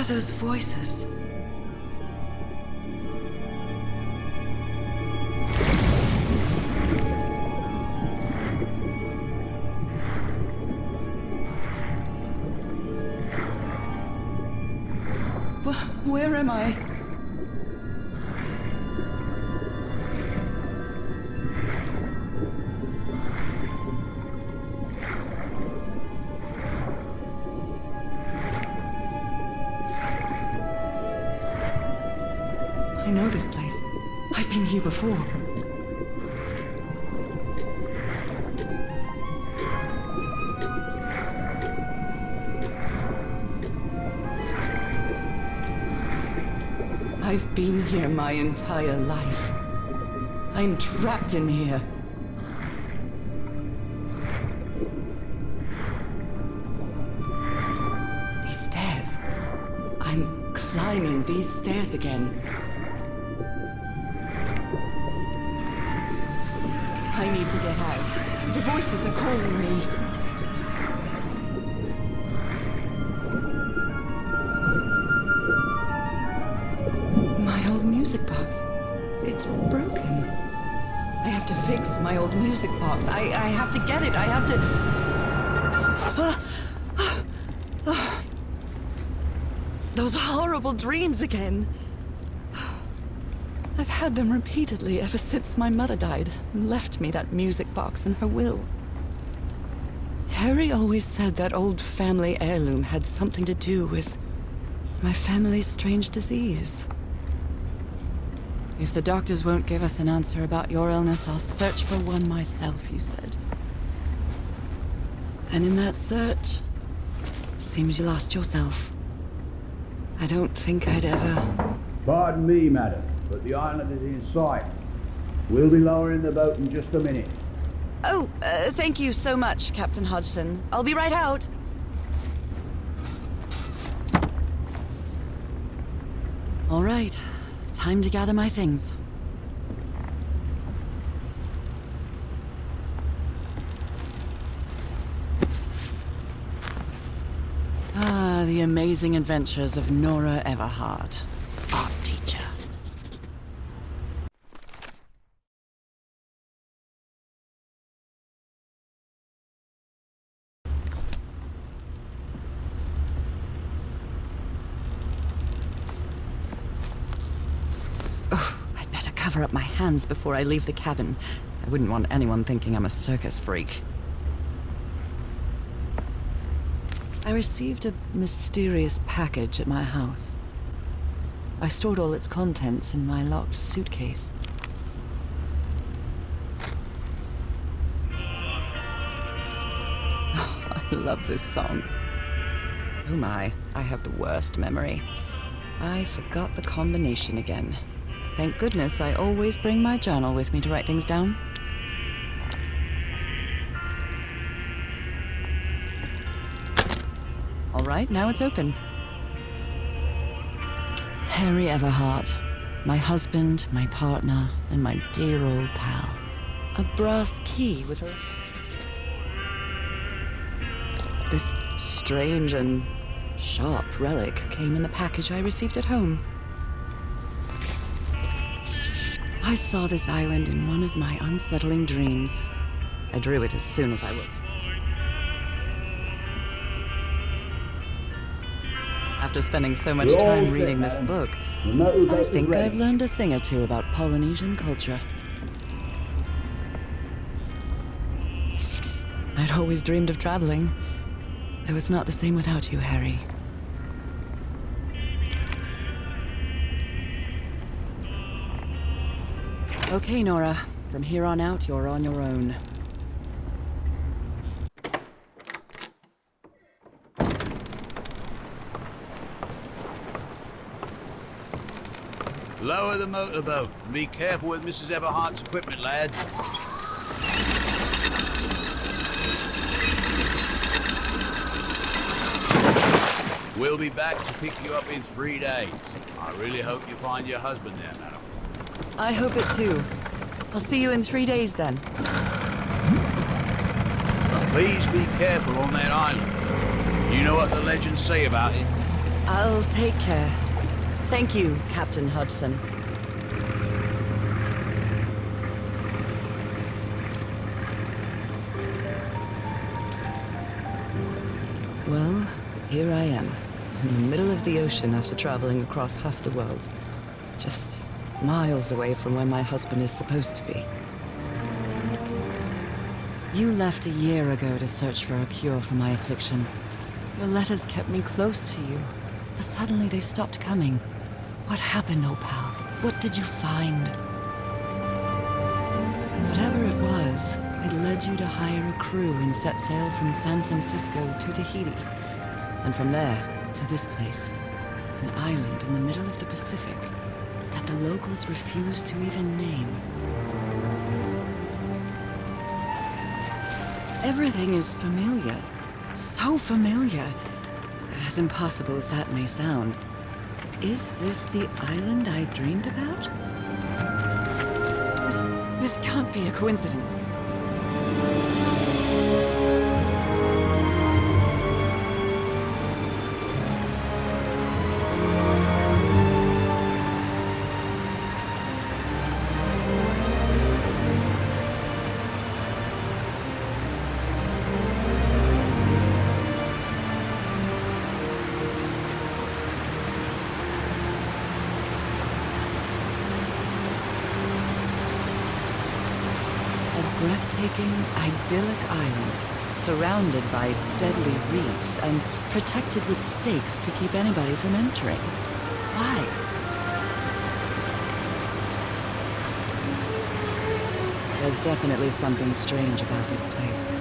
are those voices? Where am I? I know this place. I've been here before. I've been here my entire life. I'm trapped in here. These stairs. I'm climbing these stairs again. I need to get out. The voices are calling me. My old music box. It's broken. I have to fix my old music box. I have to get it. I have to... Those horrible dreams again. I've had them repeatedly ever since my mother died and left me that music box in her will. Harry always said that old family heirloom had something to do with my family's strange disease. If the doctors won't give us an answer about your illness, I'll search for one myself, you said. And in that search, it seems you lost yourself. I don't think I'd ever... Pardon me, madam, but the island is in sight. We'll be lowering the boat in just a minute. Oh, thank you so much, Captain Hodgson. I'll be right out. All right. Time to gather my things. Ah, the amazing adventures of Nora Everhart, art teacher. Cover up my hands before I leave the cabin. I wouldn't want anyone thinking I'm a circus freak. I received a mysterious package at my house. I stored all its contents in my locked suitcase. Oh, I love this song. Oh my, I have the worst memory. I forgot the combination again. Thank goodness I always bring my journal with me to write things down. All right, now it's open. Harry Everhart, my husband, my partner, and my dear old pal. A brass key with a... This strange and sharp relic came in the package I received at home. I saw this island in one of my unsettling dreams. I drew it as soon as I woke. After spending so much time reading this book, I think I've learned a thing or two about Polynesian culture. I'd always dreamed of traveling. It was not the same without you, Harry. Okay, Nora. From here on out, you're on your own. Lower the motorboat and be careful with Mrs. Everhart's equipment, lads. We'll be back to pick you up in 3 days. I really hope you find your husband there, madam. I hope it too. I'll see you in 3 days then. But please be careful on that island. You know what the legends say about it. I'll take care. Thank you, Captain Hodgson. Well, here I am, in the middle of the ocean after traveling across half the world. Just miles away from where my husband is supposed to be. You left a year ago to search for a cure for my affliction. Your letters kept me close to you, but suddenly they stopped coming. What happened, Opal? What did you find? Whatever it was, it led you to hire a crew and set sail from San Francisco to Tahiti. And from there, to this place. An island in the middle of the Pacific that the locals refuse to even name. Everything is familiar. So familiar. As impossible as that may sound. Is this the island I dreamed about? This can't be a coincidence. Breathtaking, idyllic island, surrounded by deadly reefs and protected with stakes to keep anybody from entering. Why? There's definitely something strange about this place.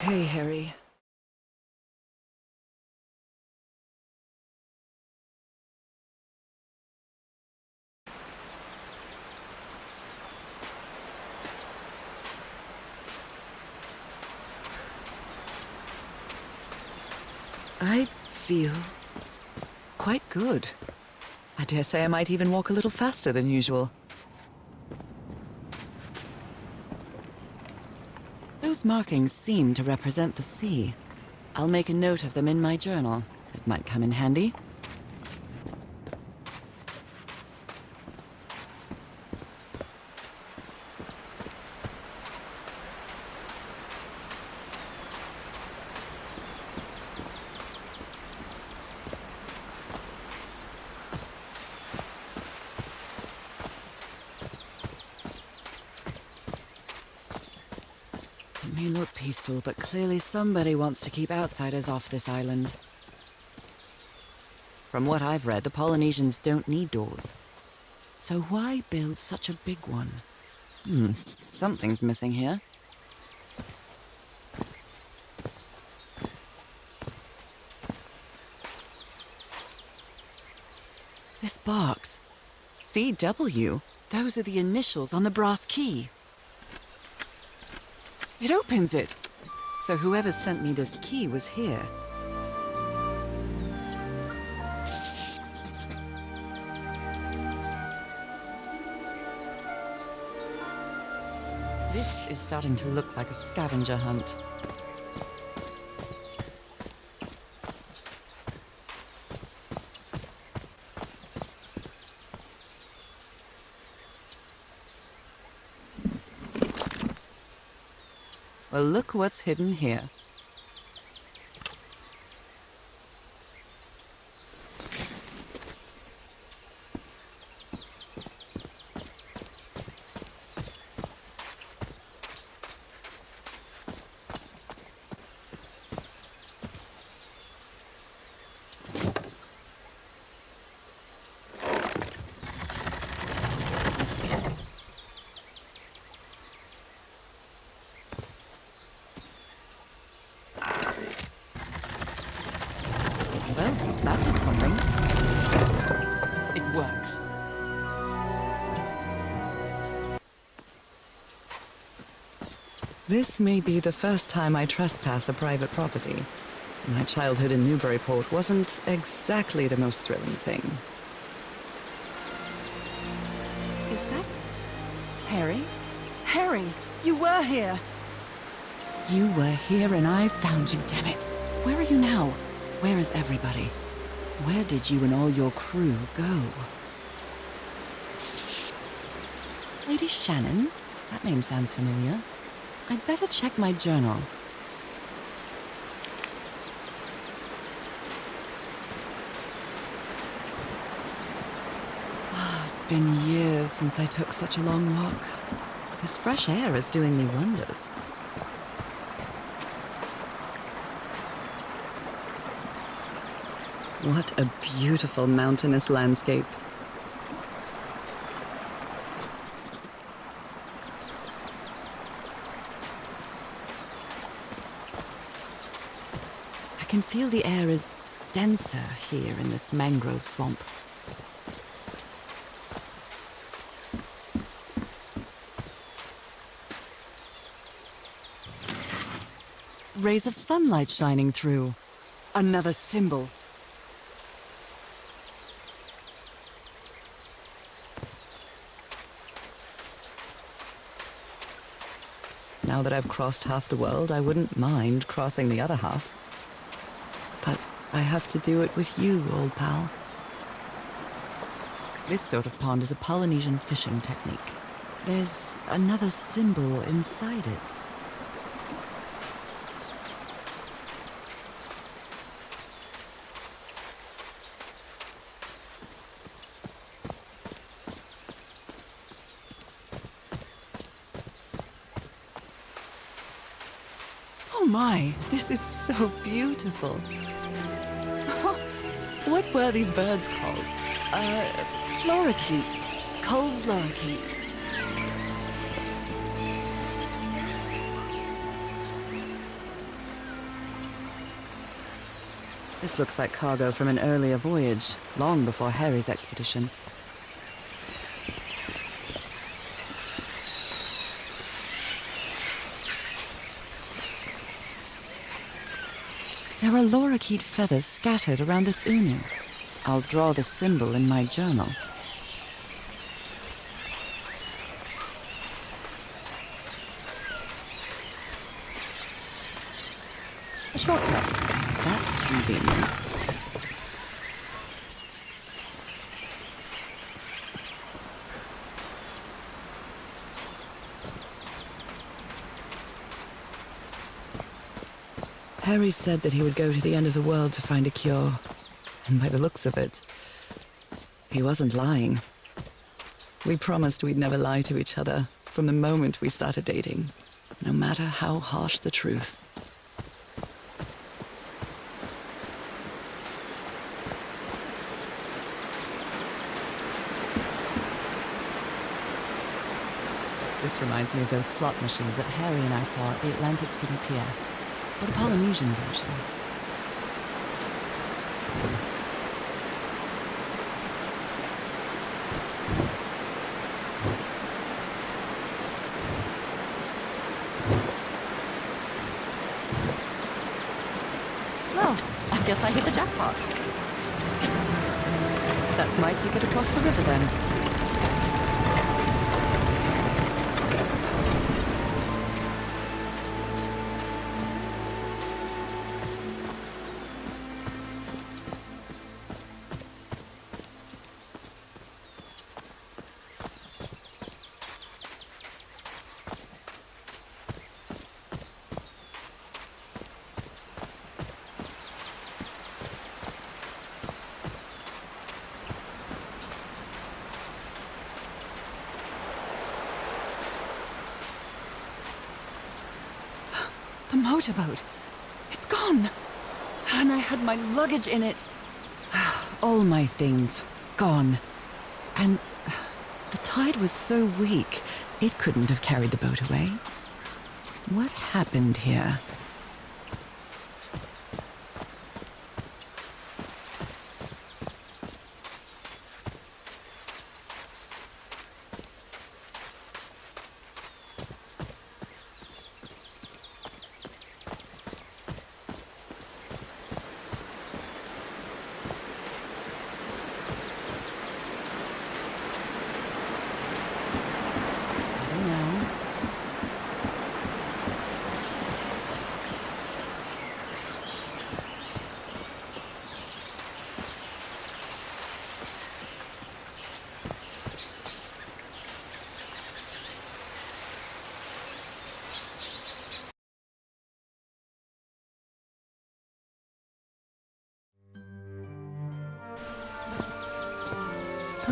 Hey, Harry. I feel quite good. I dare say I might even walk a little faster than usual. Those markings seem to represent the sea. I'll make a note of them in my journal. It might come in handy. It may look peaceful, but clearly somebody wants to keep outsiders off this island. From what I've read, the Polynesians don't need doors. So why build such a big one? Something's missing here. This box. CW. Those are the initials on the brass key. It opens it. So whoever sent me this key was here. This is starting to look like a scavenger hunt. Well, look what's hidden here. That did something. It works. This may be the first time I trespass a private property. My childhood in Newburyport wasn't exactly the most thrilling thing. Is that Harry? Harry, you were here! You were here and I found you, damn it. Where are you now? Where is everybody? Where did you and all your crew go? Lady Shannon? That name sounds familiar. I'd better check my journal. It's been years since I took such a long walk. This fresh air is doing me wonders. What a beautiful mountainous landscape. I can feel the air is denser here in this mangrove swamp. Rays of sunlight shining through. Another symbol. Now that I've crossed half the world, I wouldn't mind crossing the other half. But I have to do it with you, old pal. This sort of pond is a Polynesian fishing technique. There's another symbol inside it. Oh my, this is so beautiful. What were these birds called? Lorikeets. Cole's lorikeets. This looks like cargo from an earlier voyage, long before Harry's expedition. There are lorikeet feathers scattered around this unu. I'll draw the symbol in my journal. A shortcut. That's convenient. Harry said that he would go to the end of the world to find a cure. And by the looks of it, he wasn't lying. We promised we'd never lie to each other from the moment we started dating, no matter how harsh the truth. This reminds me of those slot machines that Harry and I saw at the Atlantic City Pier. But a Polynesian version. Well, I guess I hit the jackpot. That's my ticket across the river then. The motorboat. It's gone. And I had my luggage in it. All my things gone. And the tide was so weak, it couldn't have carried the boat away. What happened here?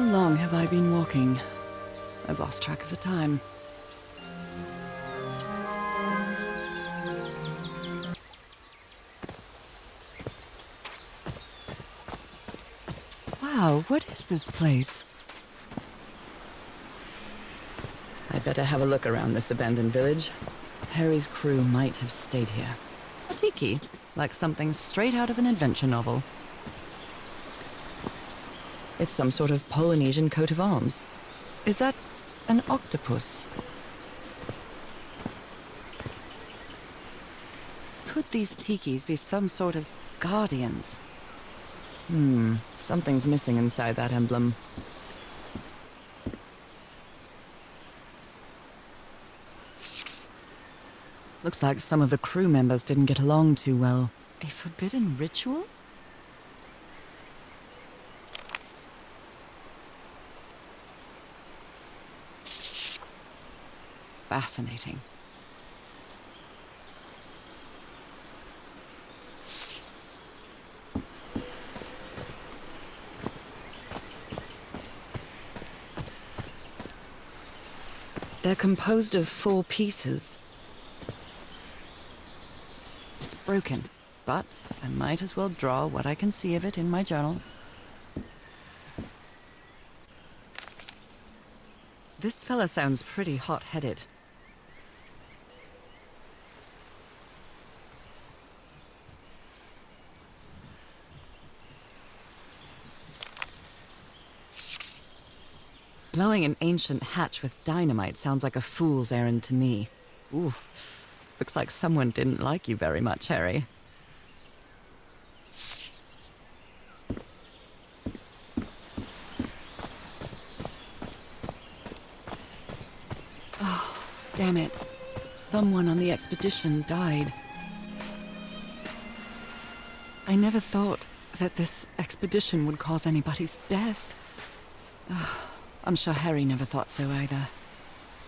long have I been walking? I've lost track of the time. Wow, what is this place? I'd better have a look around this abandoned village. Harry's crew might have stayed here. A tiki, like something straight out of an adventure novel. It's some sort of Polynesian coat of arms. Is that an octopus? Could these tikis be some sort of guardians? Something's missing inside that emblem. Looks like some of the crew members didn't get along too well. A forbidden ritual? Fascinating. They're composed of 4 pieces. It's broken, but I might as well draw what I can see of it in my journal. This fella sounds pretty hot-headed. Blowing an ancient hatch with dynamite sounds like a fool's errand to me. Ooh, looks like someone didn't like you very much, Harry. Oh, damn it. Someone on the expedition died. I never thought that this expedition would cause anybody's death. I'm sure Harry never thought so either.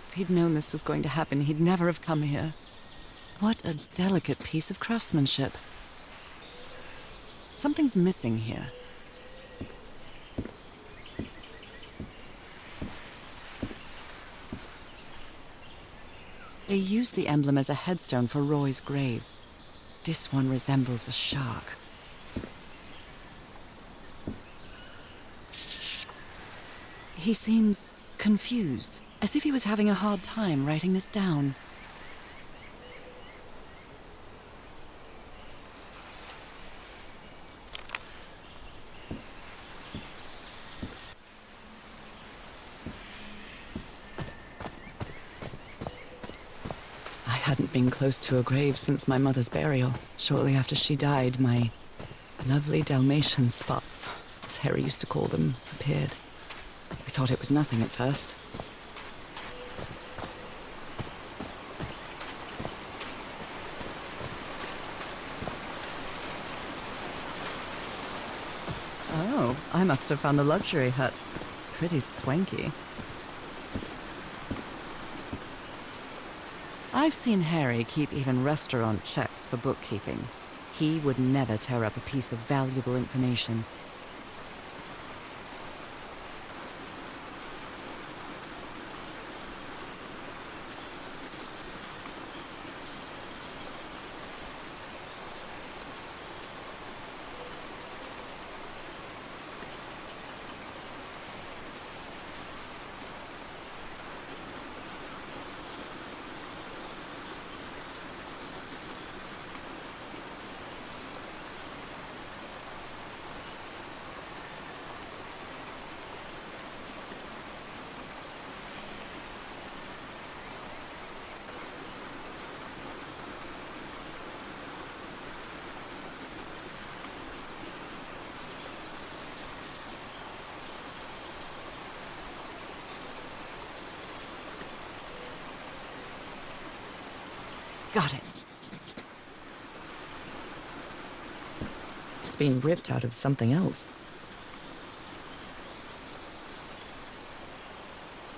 If he'd known this was going to happen, he'd never have come here. What a delicate piece of craftsmanship. Something's missing here. They used the emblem as a headstone for Roy's grave. This one resembles a shark. He seems confused, as if he was having a hard time writing this down. I hadn't been close to a grave since my mother's burial. Shortly after she died, my lovely Dalmatian spots, as Harry used to call them, appeared. We thought it was nothing at first. Oh, I must have found the luxury huts. Pretty swanky. I've seen Harry keep even restaurant checks for bookkeeping. He would never tear up a piece of valuable information. Got it. It's been ripped out of something else.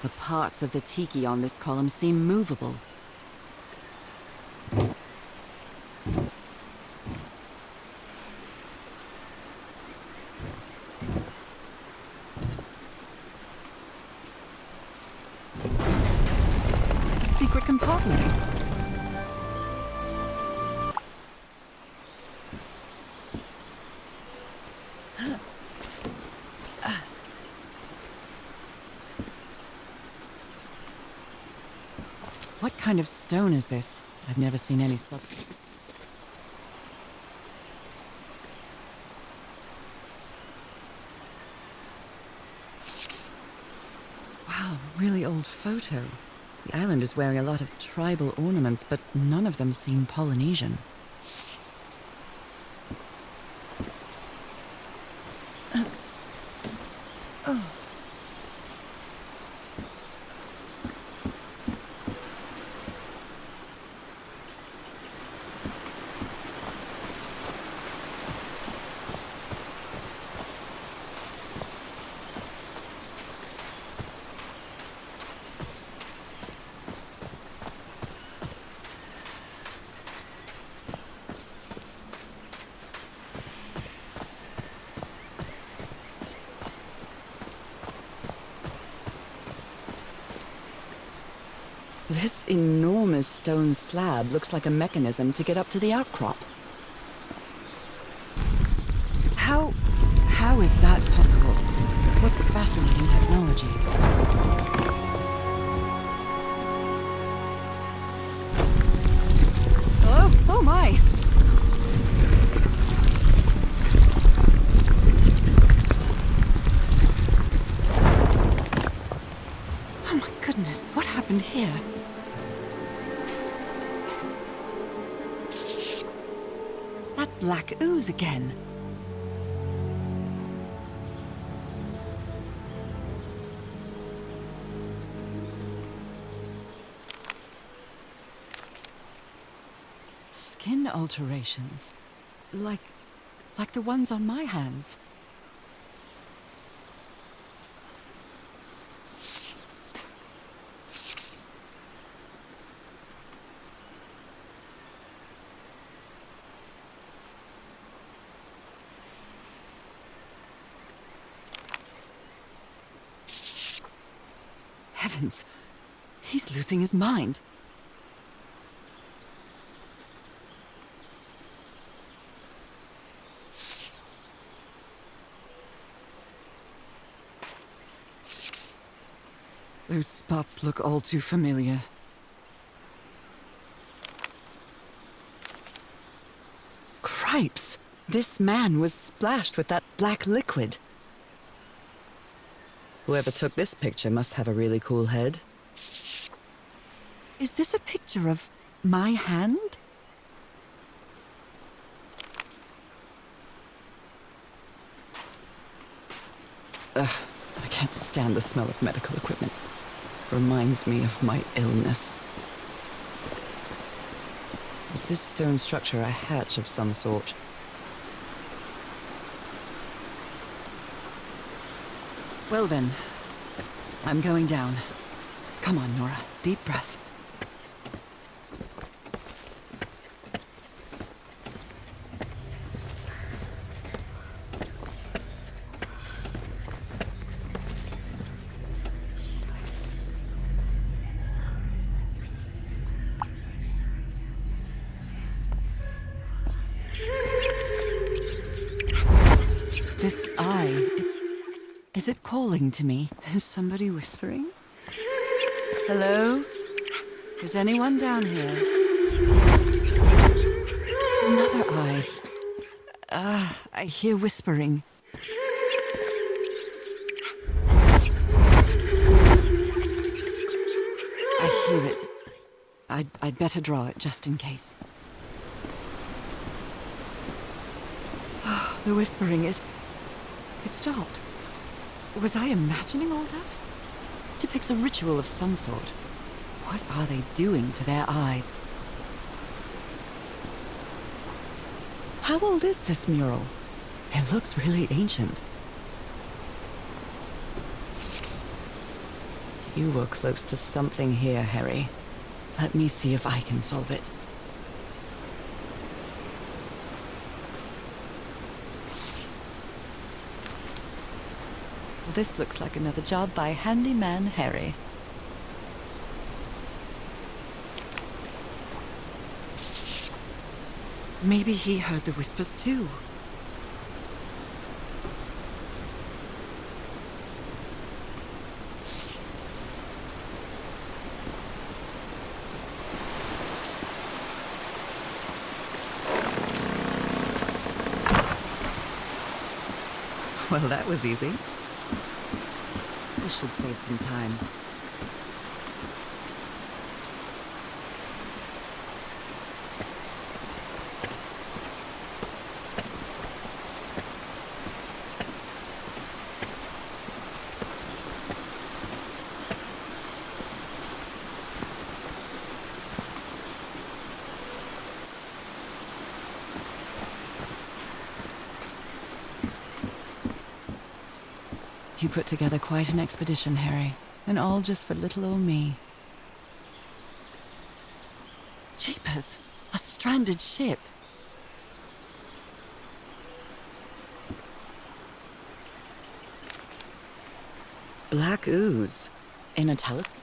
The parts of the tiki on this column seem movable. kind of stone is this? I've never seen any sub... Wow, really old photo. The island is wearing a lot of tribal ornaments, but none of them seem Polynesian. This enormous stone slab looks like a mechanism to get up to the outcrop. How is that possible? What fascinating technology. Oh my! Oh my goodness, what happened here? That black ooze again. Skin alterations. Like the ones on my hands. Heavens, he's losing his mind. Those spots look all too familiar. Cripes! This man was splashed with that black liquid. Whoever took this picture must have a really cool head. Is this a picture of my hand? Ugh, I can't stand the smell of medical equipment. Reminds me of my illness. Is this stone structure a hatch of some sort? Well then, I'm going down. Come on, Nora. Deep breath. This eye, is it calling to me? Is somebody whispering? Hello? Is anyone down here? Another eye. I hear whispering. I hear it. I'd better draw it just in case. The whispering, it stopped. Was I imagining all that? It depicts a ritual of some sort. What are they doing to their eyes? How old is this mural? It looks really ancient. You were close to something here, Harry. Let me see if I can solve it. This looks like another job by Handyman Harry. Maybe he heard the whispers too. Well, that was easy. This should save some time. You put together quite an expedition, Harry. And all just for little old me. Jeepers! A stranded ship! Black ooze. In a telescope?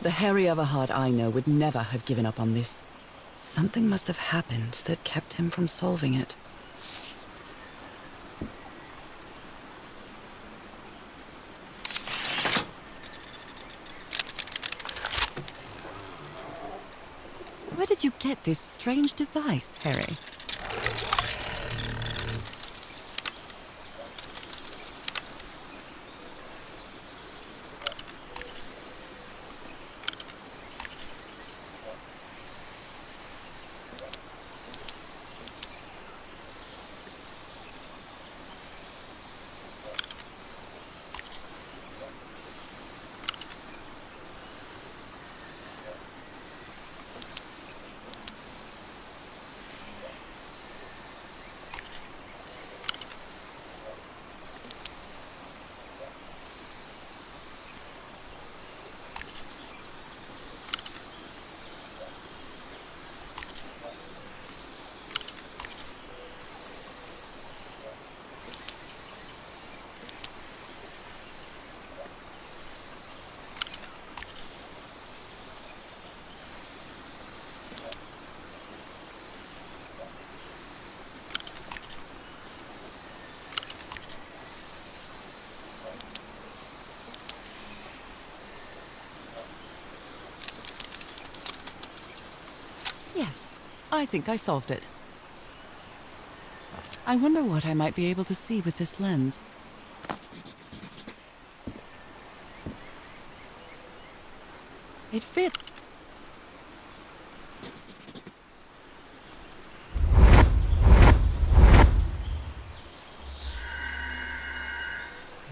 The Harry Everhart I know would never have given up on this. Something must have happened that kept him from solving it. Where did you get this strange device, Harry? Yes, I think I solved it. I wonder what I might be able to see with this lens. It fits.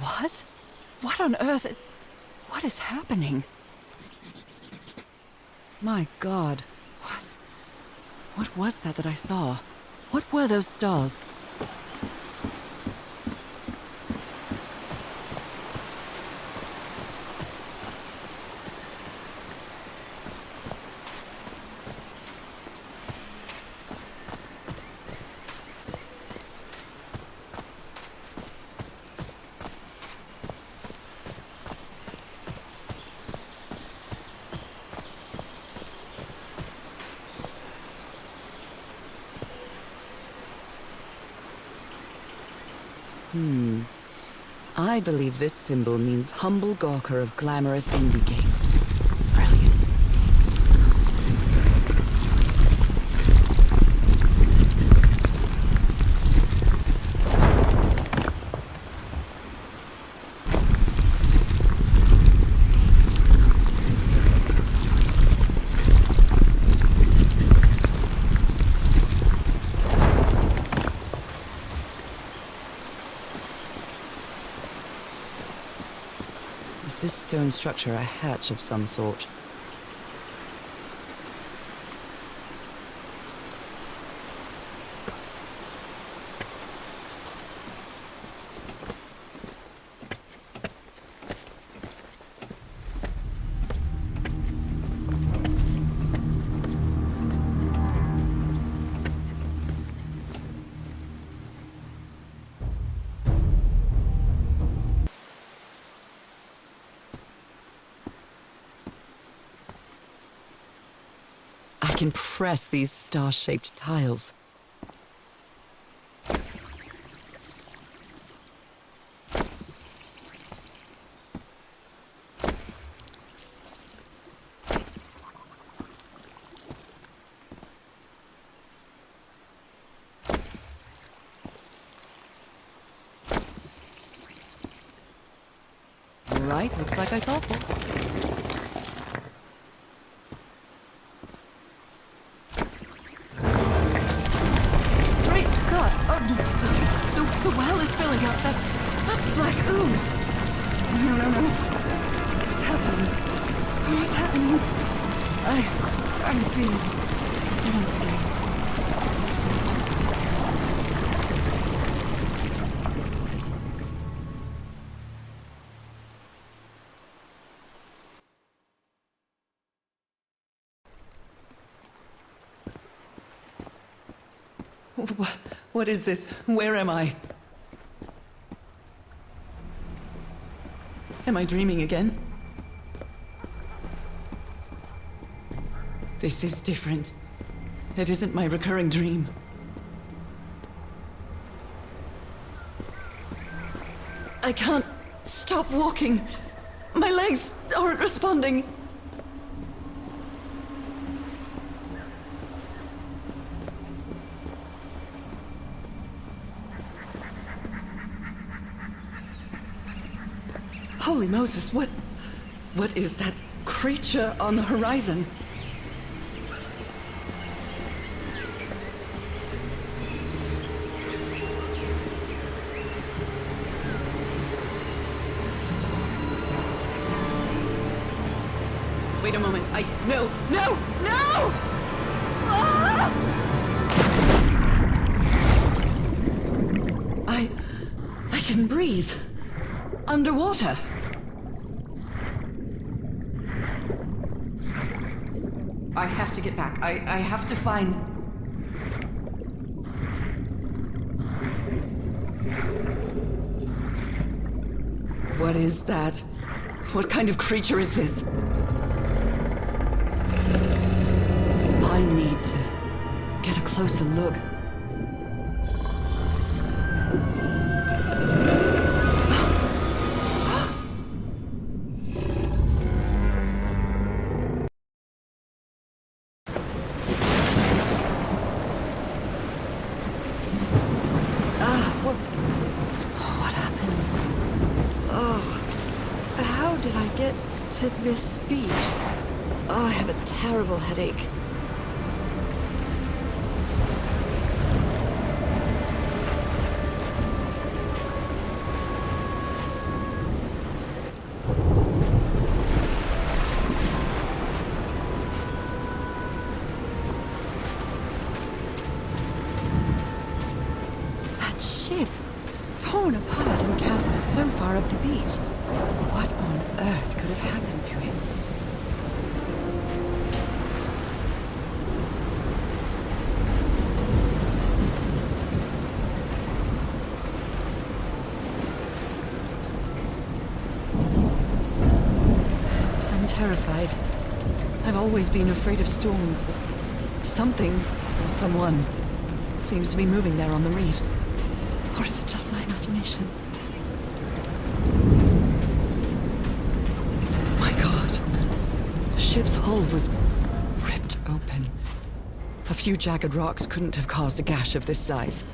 What? What on earth? What is happening? My God. What was that I saw? What were those stars? I believe this symbol means humble gawker of glamorous indie games. Brilliant. Is this stone structure a hatch of some sort? I can press these star-shaped tiles. right, looks like I solved it. Great Scott! Oh, the well is filling up. That's black ooze. No. What's happening? What's happening? I'm feeling today. What is this? Where am I? Am I dreaming again? This is different. It isn't my recurring dream. I can't stop walking. My legs aren't responding. Holy Moses, what is that creature on the horizon? Wait a moment, no! Ah! I can breathe. Underwater. I have to get back. I have to find... What is that? What kind of creature is this? I need to get a closer look. What happened? Oh, how did I get to this beach? Oh, I have a terrible headache. Torn apart and cast so far up the beach. What on earth could have happened to it? I'm terrified. I've always been afraid of storms, but something, or someone, seems to be moving there on the reefs. Or is it just my imagination? My God. The ship's hull was ripped open. A few jagged rocks couldn't have caused a gash of this size.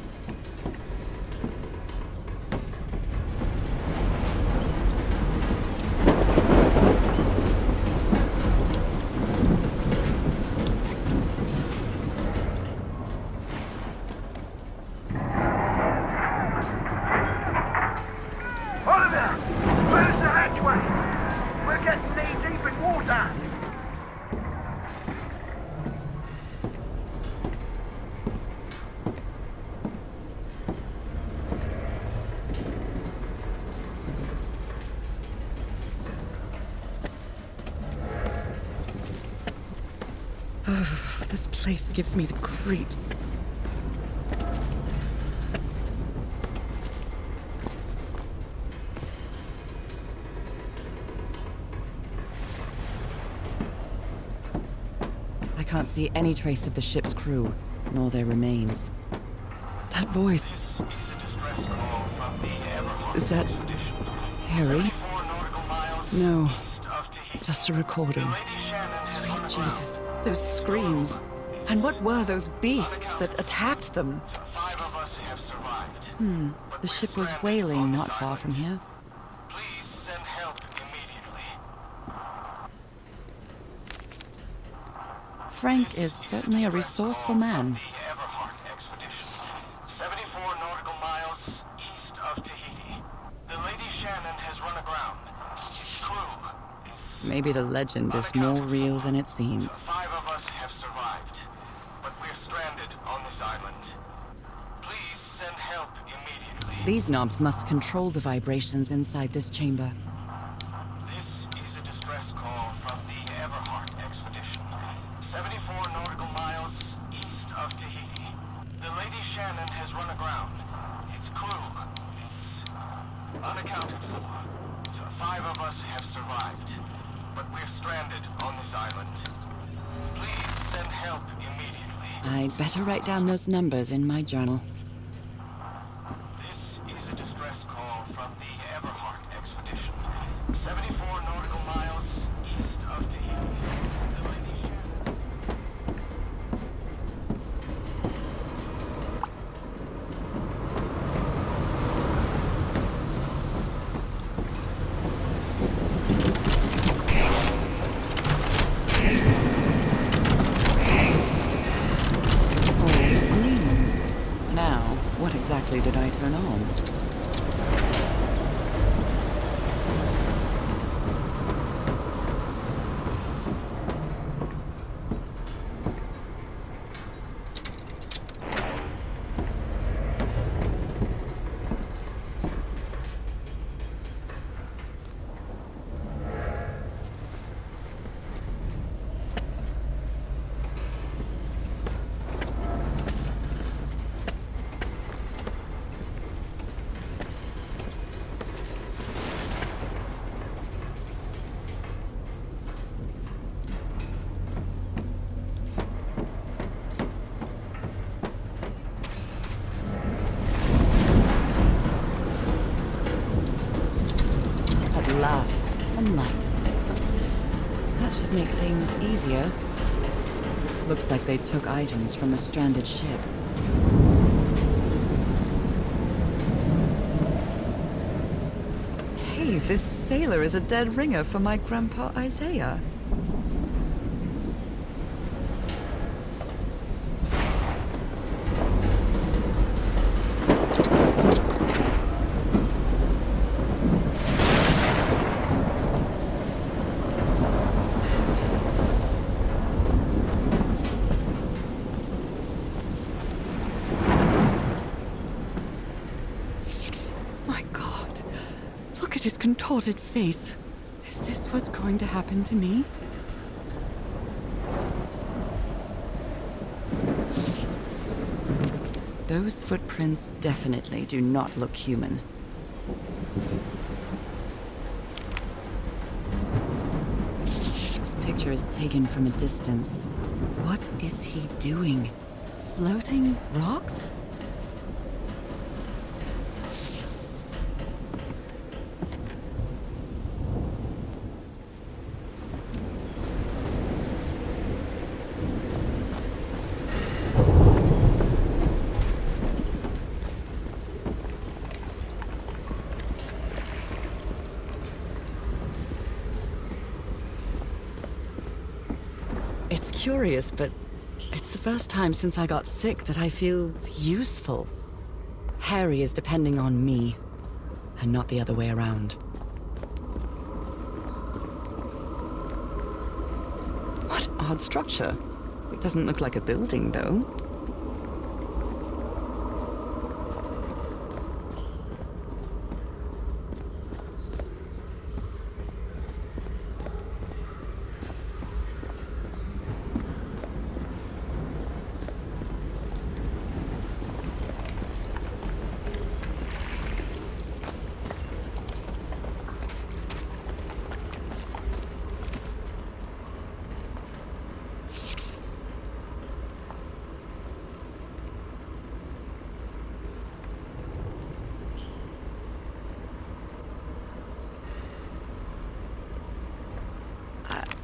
This place gives me the creeps. I can't see any trace of the ship's crew, nor their remains. That voice... Is that... Harry? No, just a recording. Sweet Jesus, those screams. And what were those beasts that attacked them? 5 of us have survived. The ship was whaling not far from here. Please send help Frank is certainly a resourceful man. The Everhart expedition, 74 nautical miles east of Tahiti. The Lady Shannon has run aground. Its crew is... Maybe the legend is more real than it seems. 5 of us have survived, but we're stranded on this island. Please send help immediately. These knobs must control the vibrations inside this chamber. This is a distress call from the Everhart expedition, 74 nautical miles east of Tahiti. The Lady Shannon has run aground. Its crew is unaccounted for. 5 of us have survived, but we're stranded on this island. Please send help immediately. I'd better write down those numbers in my journal. This is a distress call from the Everhart expedition, 74 nautical miles east of Tahiti. The Lady Shannon... Oh, green. Now, what exactly did I turn on? At last, some light. That should make things easier. Looks like they took items from a stranded ship. Hey, this sailor is a dead ringer for my grandpa Isaiah. My God, look at his contorted face. Is this what's going to happen to me? Those footprints definitely do not look human. This picture is taken from a distance. What is he doing? Floating rocks? It's curious, but it's the first time since I got sick that I feel useful. Harry is depending on me, and not the other way around. What odd structure. It doesn't look like a building, though.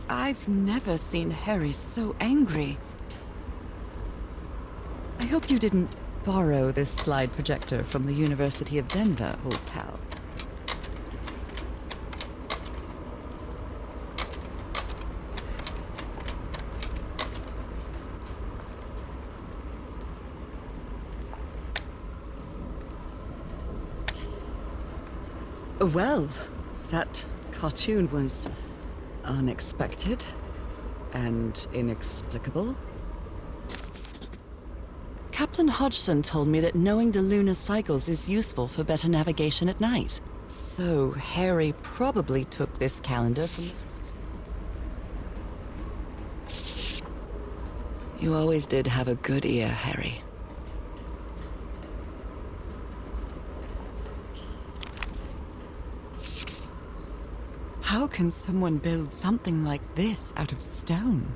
I've never seen Harry so angry. I hope you didn't borrow this slide projector from the University of Denver, old pal. Well, that cartoon was unexpected and inexplicable. Captain Hodgson told me that knowing the lunar cycles is useful for better navigation at night. So Harry probably took this calendar from... You always did have a good ear, Harry. How can someone build something like this out of stone?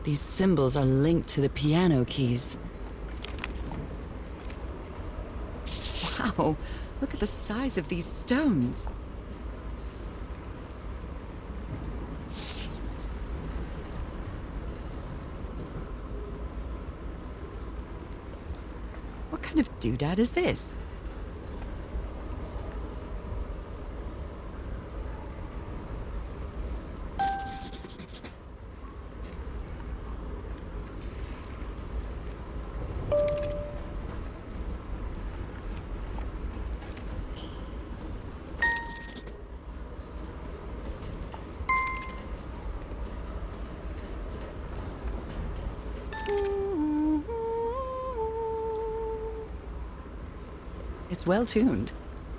These symbols are linked to the piano keys. Wow, look at the size of these stones. What kind of doodad is this? It's well tuned.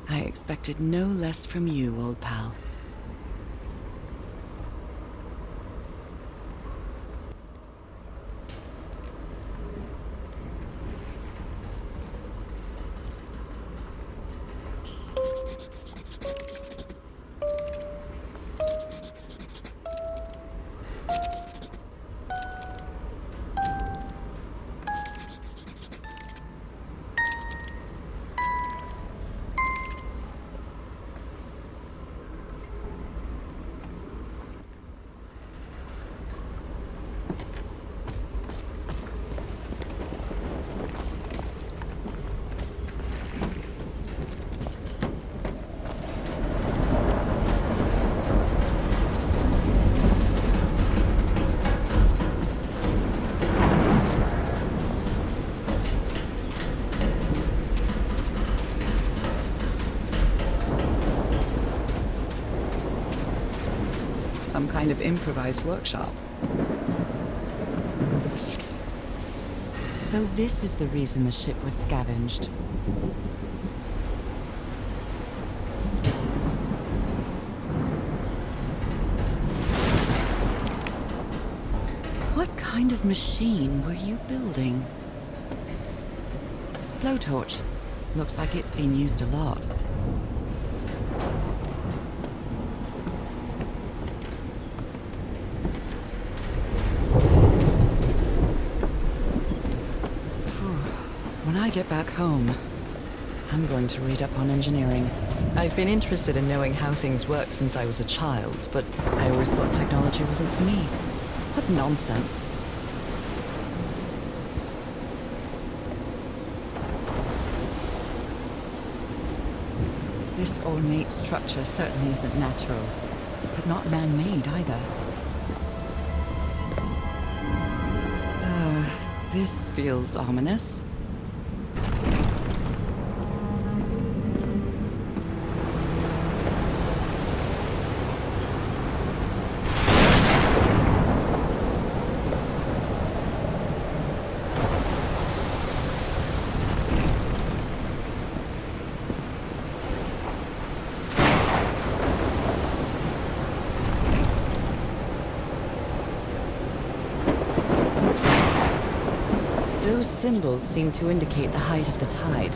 I expected no less from you, old pal. Some kind of improvised workshop. So this is the reason the ship was scavenged. What kind of machine were you building? Blowtorch. Looks like it's been used a lot. When I get back home, I'm going to read up on engineering. I've been interested in knowing how things work since I was a child, but I always thought technology wasn't for me. What nonsense. This ornate structure certainly isn't natural, but not man-made either. This feels ominous. Those symbols seem to indicate the height of the tide.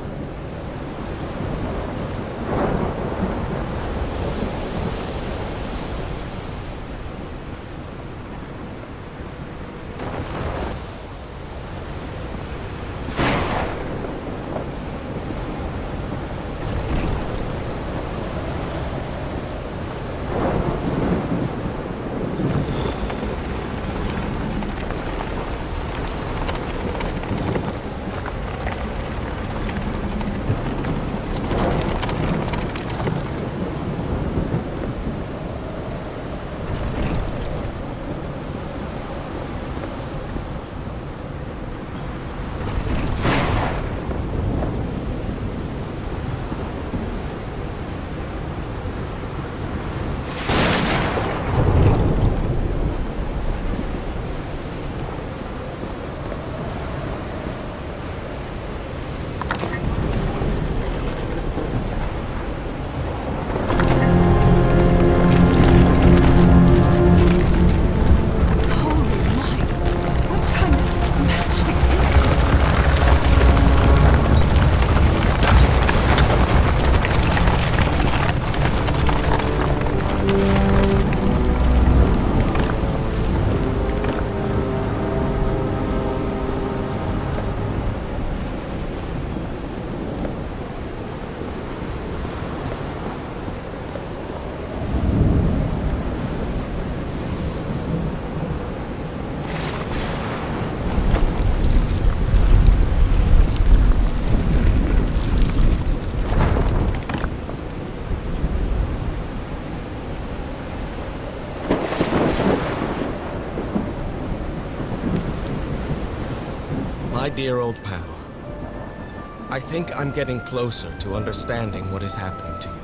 My dear old pal, I think I'm getting closer to understanding what is happening to you,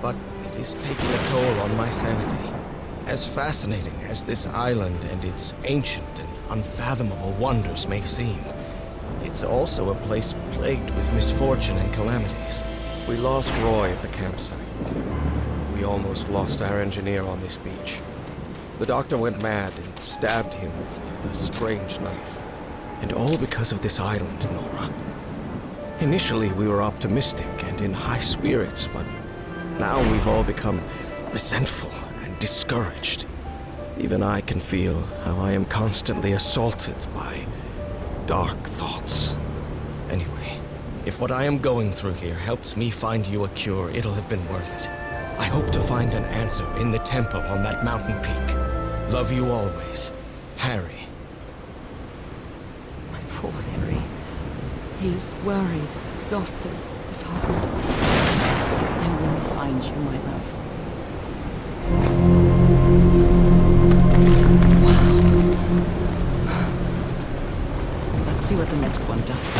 but it is taking a toll on my sanity. As fascinating as this island and its ancient and unfathomable wonders may seem, it's also a place plagued with misfortune and calamities. We lost Roy at the campsite. We almost lost our engineer on this beach. The doctor went mad and stabbed him with a strange knife. And all because of this island, Nora. Initially, we were optimistic and in high spirits, but now we've all become resentful and discouraged. Even I can feel how I am constantly assaulted by dark thoughts. Anyway, if what I am going through here helps me find you a cure, it'll have been worth it. I hope to find an answer in the temple on that mountain peak. Love you always, Harry. My poor Harry. He is worried, exhausted, disheartened. I will find you, my love. Wow. Let's see what the next one does.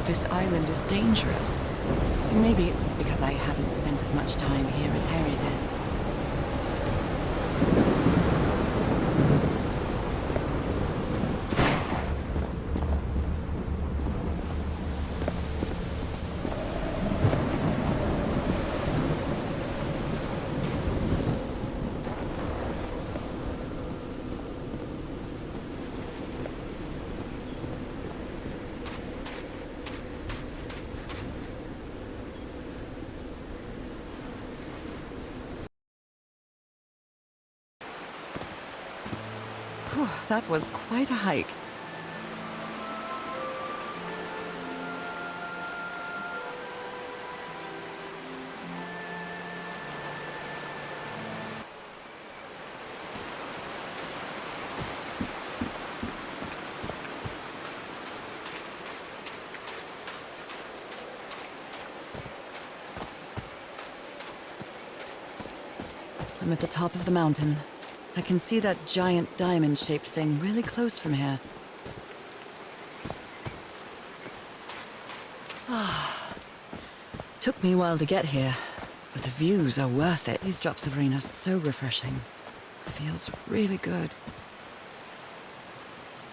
This island is dangerous. Maybe it's because I haven't spent as much time here as Harry did. Whew, that was quite a hike. I'm at the top of the mountain. I can see that giant diamond-shaped thing really close from here. Took me a while to get here, but the views are worth it. These drops of rain are so refreshing. Feels really good.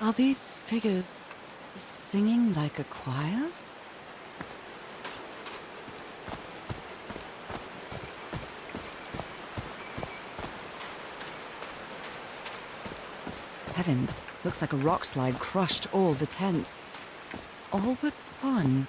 Are these figures singing like a choir? Heavens, looks like a rock slide crushed all the tents. All but one.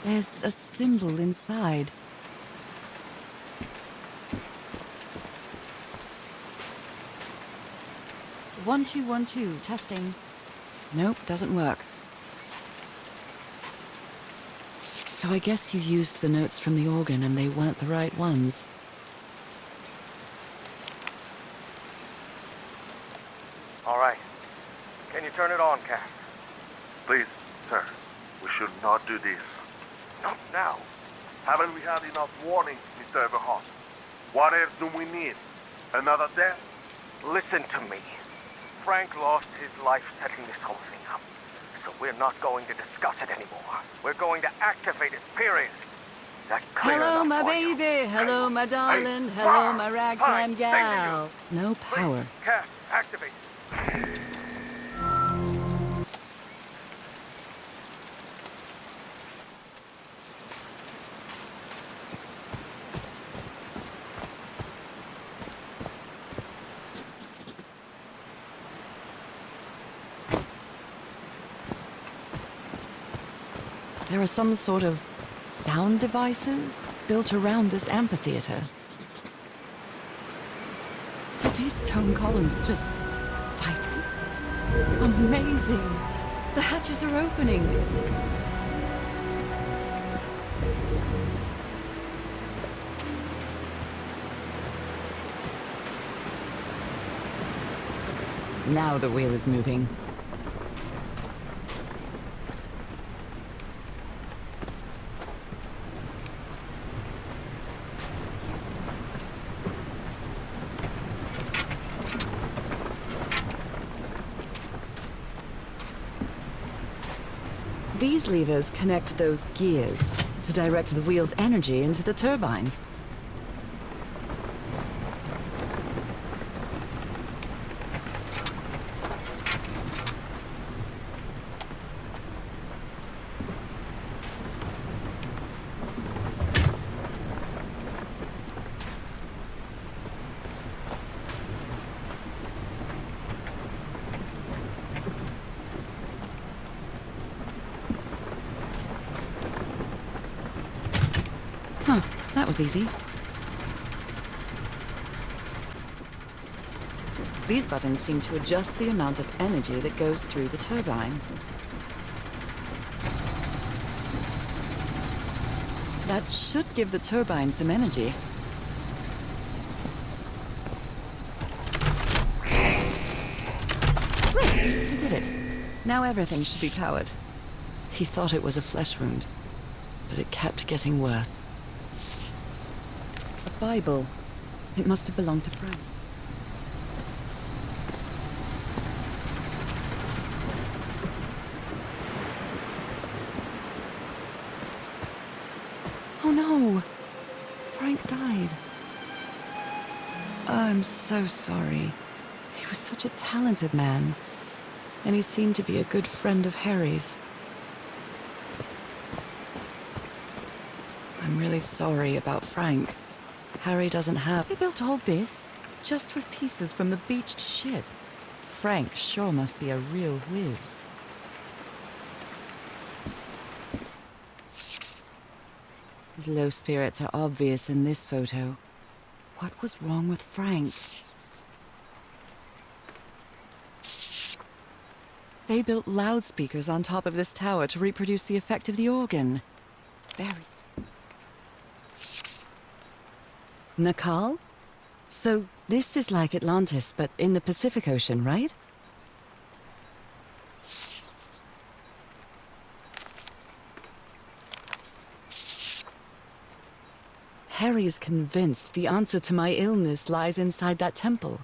There's a symbol inside. One, two, testing. Nope, doesn't work. So I guess you used the notes from the organ and they weren't the right ones. All right. Can you turn it on, Cass? Please, sir, we should not do this. Not now. Haven't we had enough warning, Mr. Everhart? What else do we need? Another death? Listen to me. Frank lost his life setting this whole thing up. So we're not going to discuss it anymore. We're going to activate it, period. That clear Hello, enough my for you? baby. Hello, my darling. Hello, my ragtime gal. No power. Cass, activate. There are some sort of sound devices built around this amphitheater. Did these stone columns just vibrate? Amazing! The hatches are opening. Now the wheel is moving. These levers connect those gears to direct the wheel's energy into the turbine. Huh, that was easy. These buttons seem to adjust the amount of energy that goes through the turbine. That should give the turbine some energy. Right, he did it. Now everything should be powered. He thought it was a flesh wound, but it kept getting worse. A Bible. It must have belonged to Frank. Oh no! Frank died. I'm so sorry. He was such a talented man, and he seemed to be a good friend of Harry's. I'm really sorry about Frank. Harry doesn't have... They built all this just with pieces from the beached ship. Frank sure must be a real whiz. His low spirits are obvious in this photo. What was wrong with Frank? They built loudspeakers on top of this tower to reproduce the effect of the organ. Very... Nakal? So this is like Atlantis, but in the Pacific Ocean, right? Harry's convinced the answer to my illness lies inside that temple.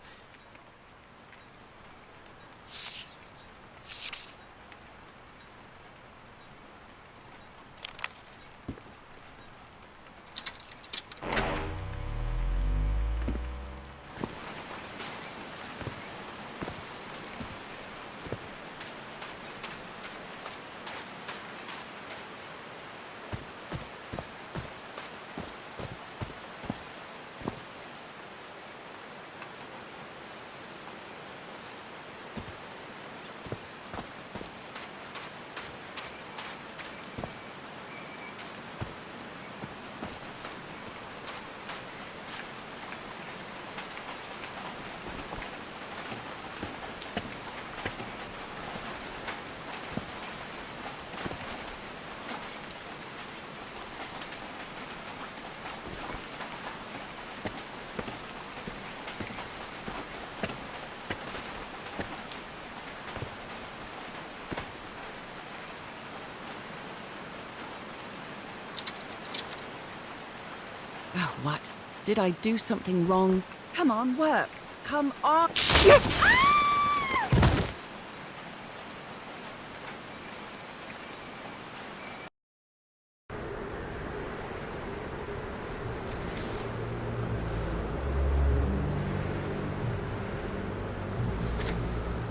What? Did I do something wrong? Come on, work. Come on.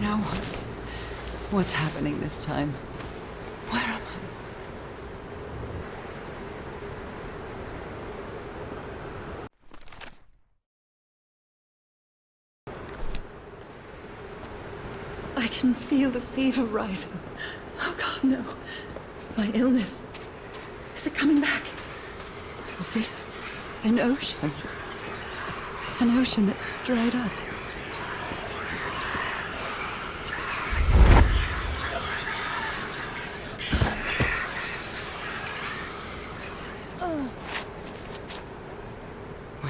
Now what? What's happening this time? Where am I? I can feel the fever rising. Oh God, no. My illness. Is it coming back? Was this an ocean? An ocean that dried up?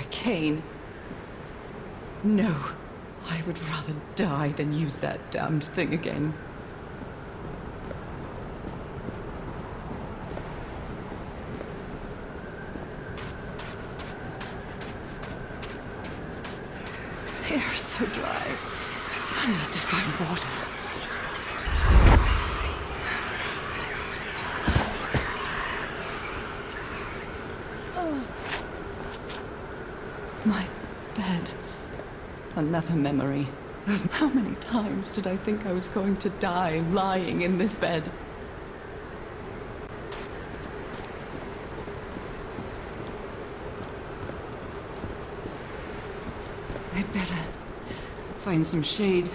Kane. No. I would rather die than use that damned thing again. The air is so dry. I need to find water. My bed. Another memory of how many times did I think I was going to die lying in this bed. I'd better find some shade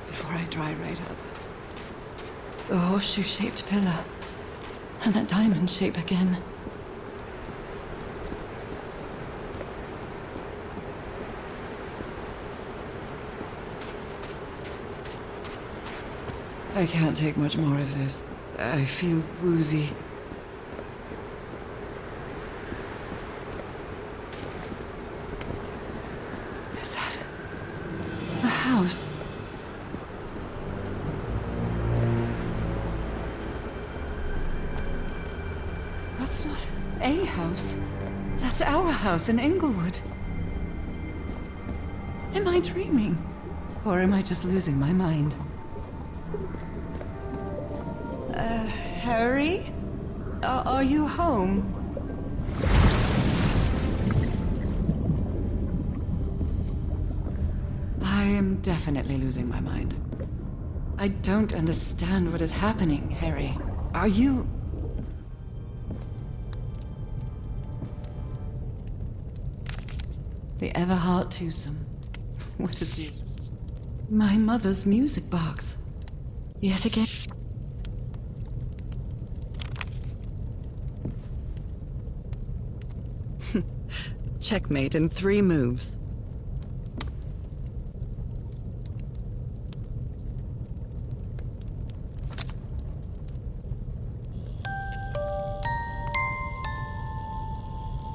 before I dry right up. The horseshoe-shaped pillar. And that diamond shape again. I can't take much more of this. I feel woozy. Is that a house? That's not a house. That's our house in Inglewood. Am I dreaming? Or am I just losing my mind? Harry? Are you home? I am definitely losing my mind. I don't understand what is happening, Harry. Are you... The Everhart twosome. What a deal. My mother's music box. Yet again. Checkmate in 3 moves.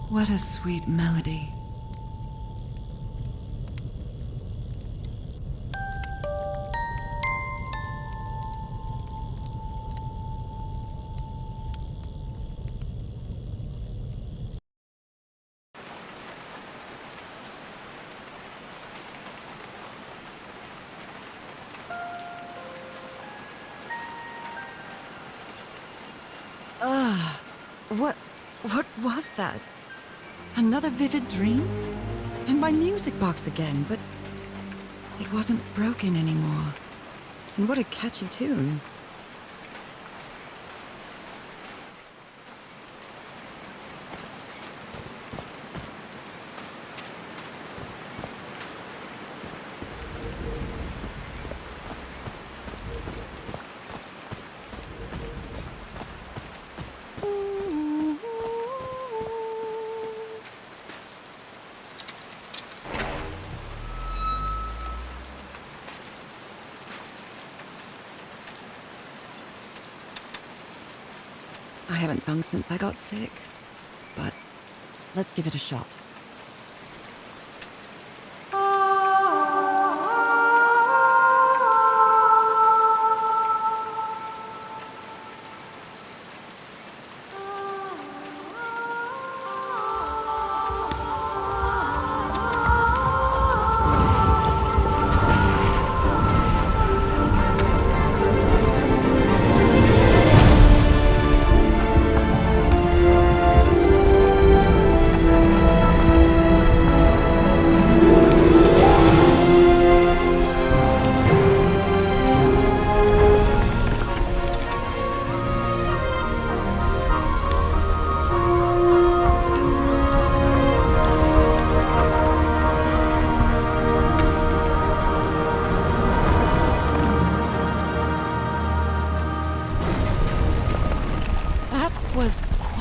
What a sweet melody. What was that? Another vivid dream? And my music box again, but it wasn't broken anymore. And what a catchy tune. I haven't sung since I got sick, but let's give it a shot.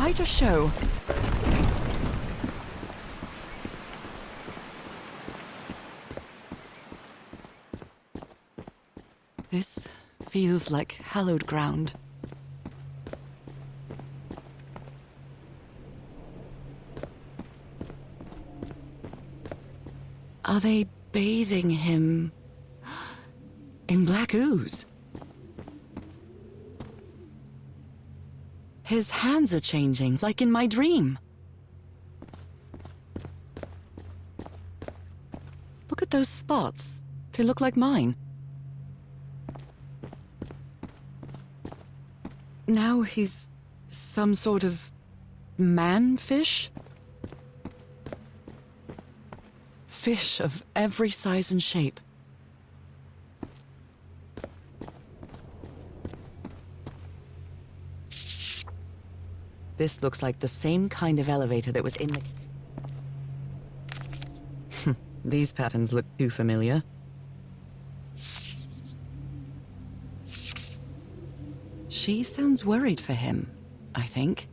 Otaheite show. This feels like hallowed ground. Are they bathing him in black ooze? His hands are changing, like in my dream. Look at those spots. They look like mine. Now he's some sort of man-fish? Fish of every size and shape. This looks like the same kind of elevator that was in the... These patterns look too familiar. She sounds worried for him, I think.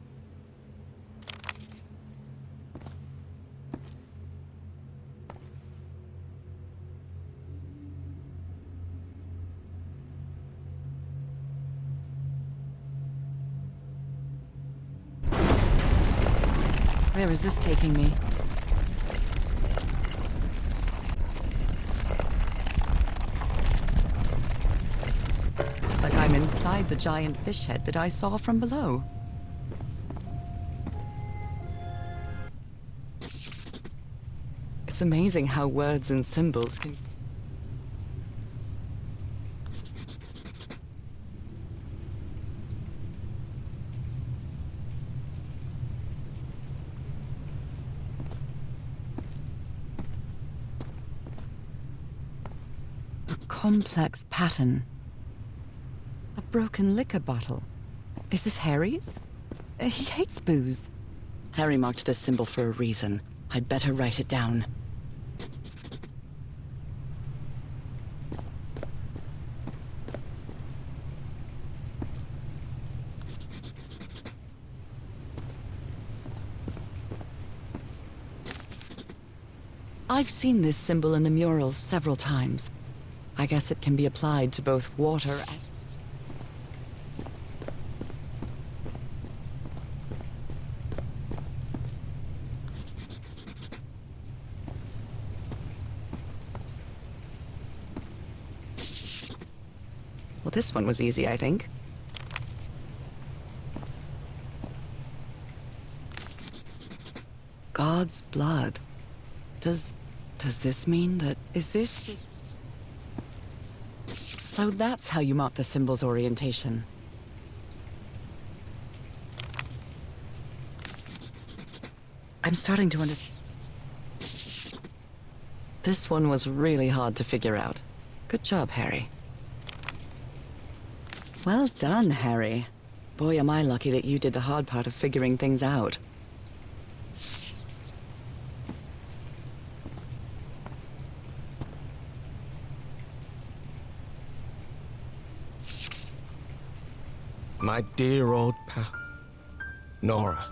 Where is this taking me? Looks like I'm inside the giant fish head that I saw from below. It's amazing how words and symbols can... complex pattern. A broken liquor bottle. Is this Harry's? He hates booze. Harry marked this symbol for a reason. I'd better write it down. I've seen this symbol in the murals several times. I guess it can be applied to both water and... Well, this one was easy, I think. God's blood. Does this mean that... Is this... So that's how you mark the symbol's orientation. I'm starting to understand. This one was really hard to figure out. Good job, Harry. Well done, Harry. Boy, am I lucky that you did the hard part of figuring things out. My dear old pal, Nora.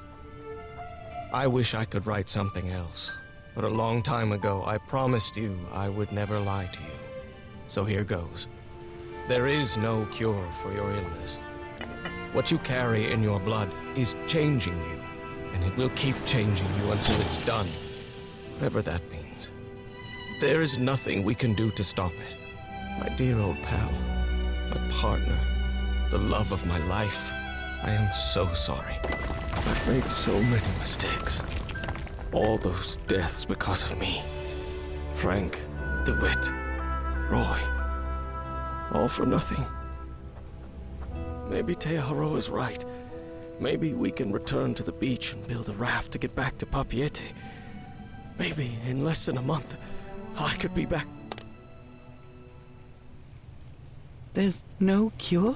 I wish I could write something else, but a long time ago I promised you I would never lie to you. So here goes. There is no cure for your illness. What you carry in your blood is changing you, and it will keep changing you until it's done, whatever that means. There is nothing we can do to stop it. My dear old pal, my partner, the love of my life. I am so sorry. I've made so many mistakes. All those deaths because of me. Frank, DeWitt, Roy. All for nothing. Maybe Teaharo is right. Maybe we can return to the beach and build a raft to get back to Papiete. Maybe in less than a month, I could be back. There's no cure?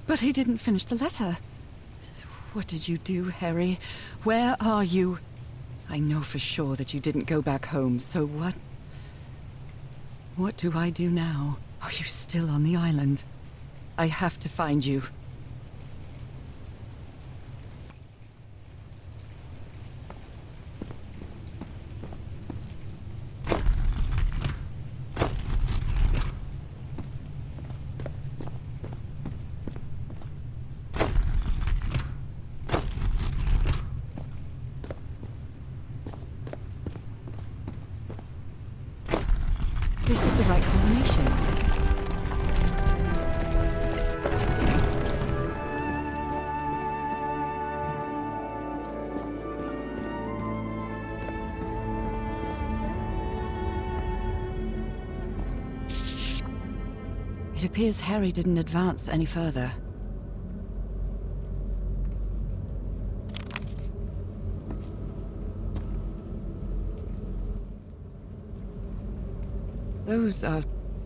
But he didn't finish the letter. What did you do, Harry? Where are you? I know for sure that you didn't go back home, so what? What do I do now? Are you still on the island? I have to find you. Vanishing. It appears Harry didn't advance any further. Those are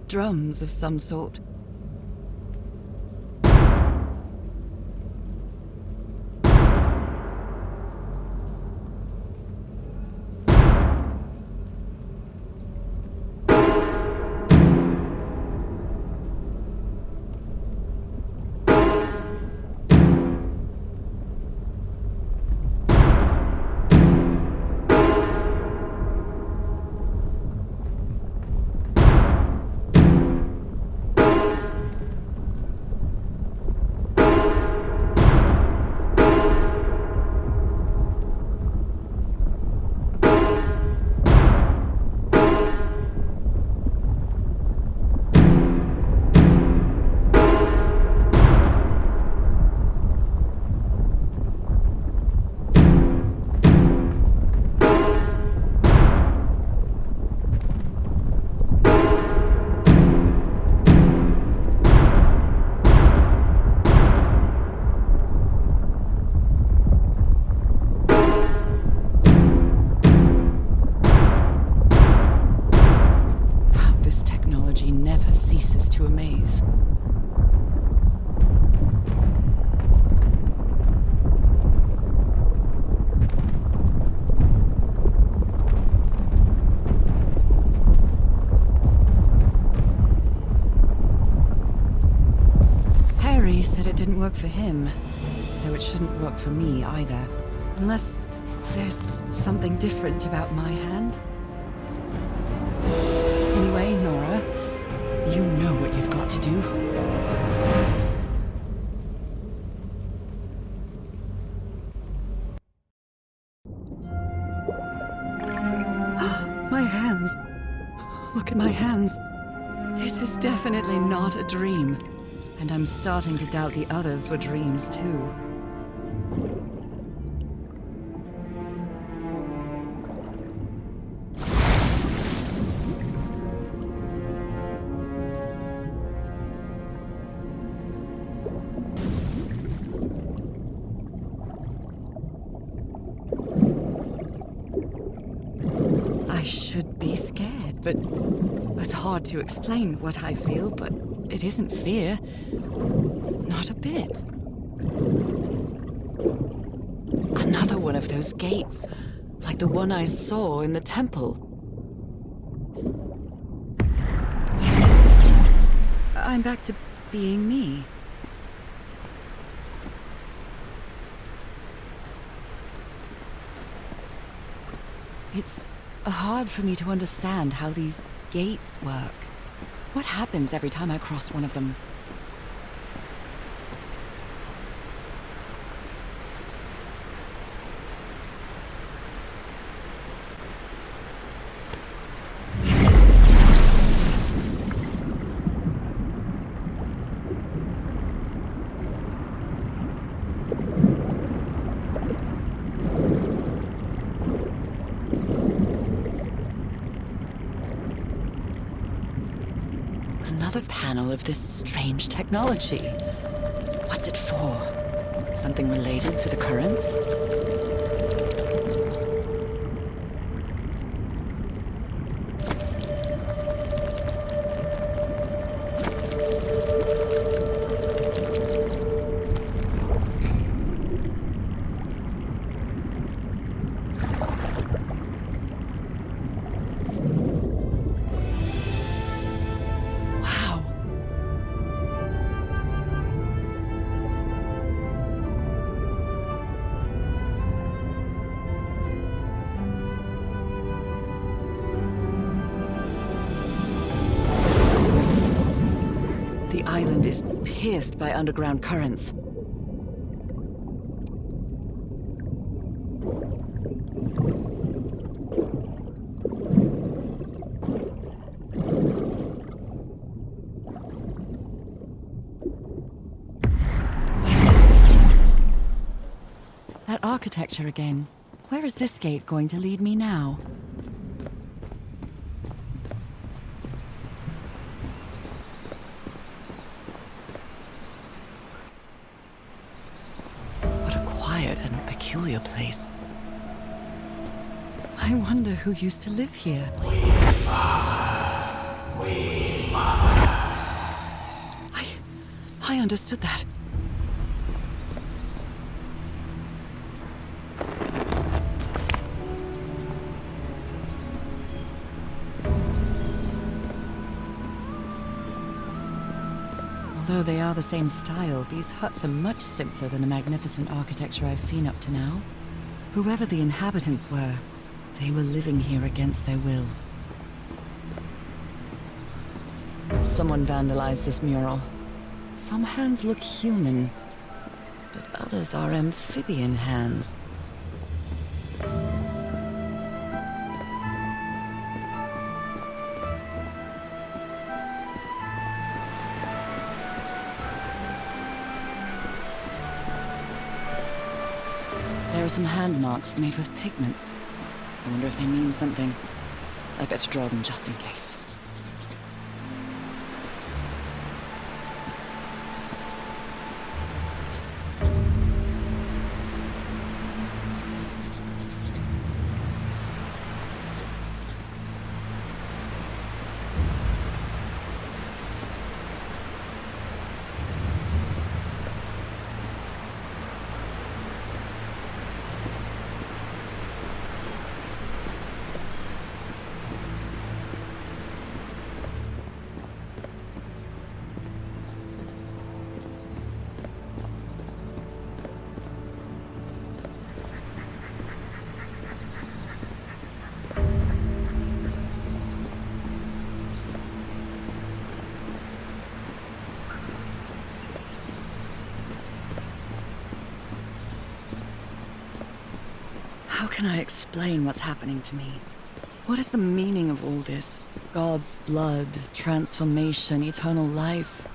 drums of some sort. Never ceases to amaze. Harry said it didn't work for him, so it shouldn't work for me either. Unless there's something different about my hand. Anyway, Nora, you know what you've got to do. My hands. Look at my hands. This is definitely not a dream. And I'm starting to doubt the others were dreams too. I should be scared, but it's hard to explain what I feel, but it isn't fear. Not a bit. Another one of those gates, like the one I saw in the temple. I'm back to being me. It's hard for me to understand how these gates work. What happens every time I cross one of them? Another panel of this strange technology. What's it for? Something related to the currents? The island is pierced by underground currents. architecture again. Where is this gate going to lead me now? What a quiet and peculiar place. I wonder who used to live here. I understood that. Although they are the same style, these huts are much simpler than the magnificent architecture I've seen up to now. Whoever the inhabitants were, they were living here against their will. Someone vandalized this mural. Some hands look human, but others are amphibian hands. There are some hand marks made with pigments. I wonder if they mean something. I better draw them just in case. How can I explain what's happening to me? What is the meaning of all this? God's blood, transformation, eternal life.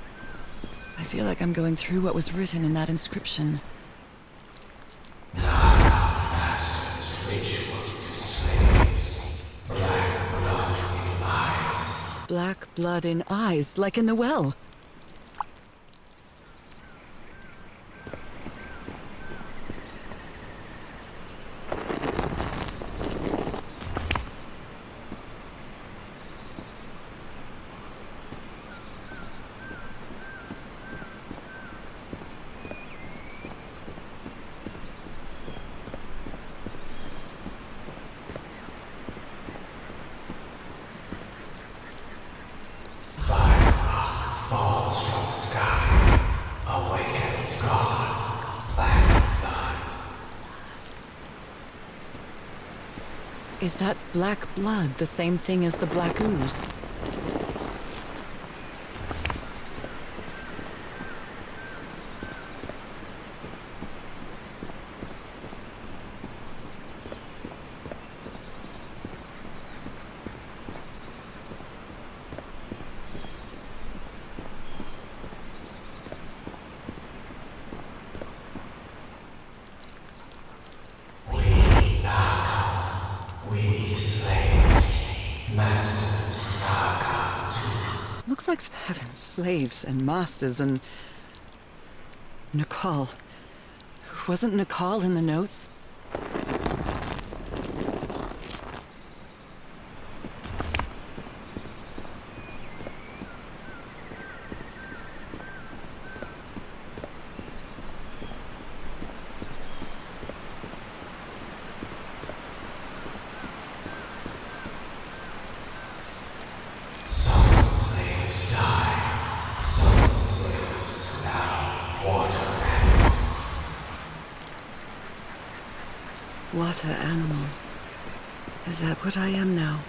I feel like I'm going through what was written in that inscription. Black blood in eyes, like in the well. Is that black blood the same thing as the black ooze? Looks like heaven, slaves and masters and... Nicole. Wasn't Nicole in the notes? Water animal. Is that what I am now?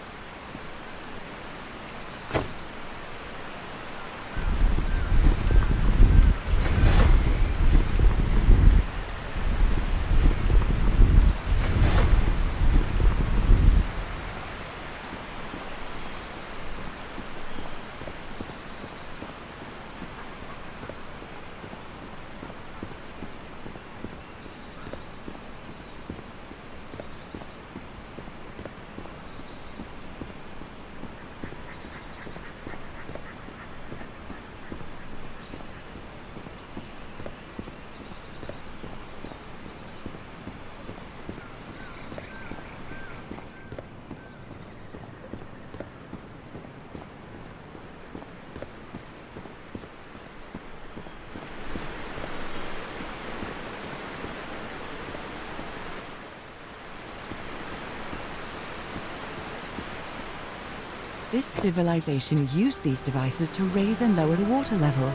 This civilization used these devices to raise and lower the water level.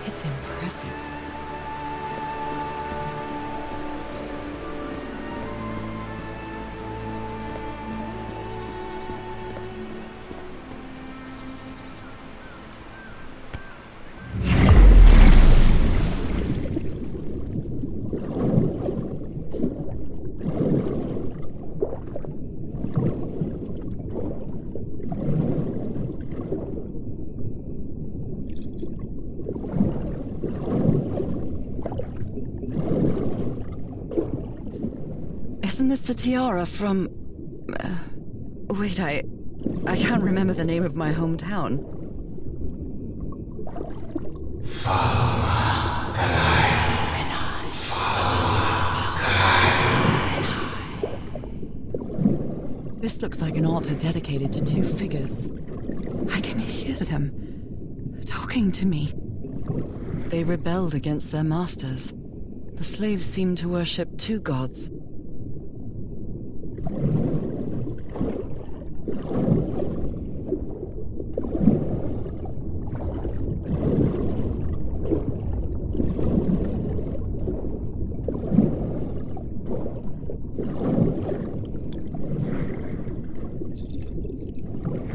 It's impressive. Isn't this the tiara from... wait, I can't remember the name of my hometown. This looks like an altar dedicated to two figures. I can hear them talking to me. They rebelled against their masters. The slaves seem to worship two gods.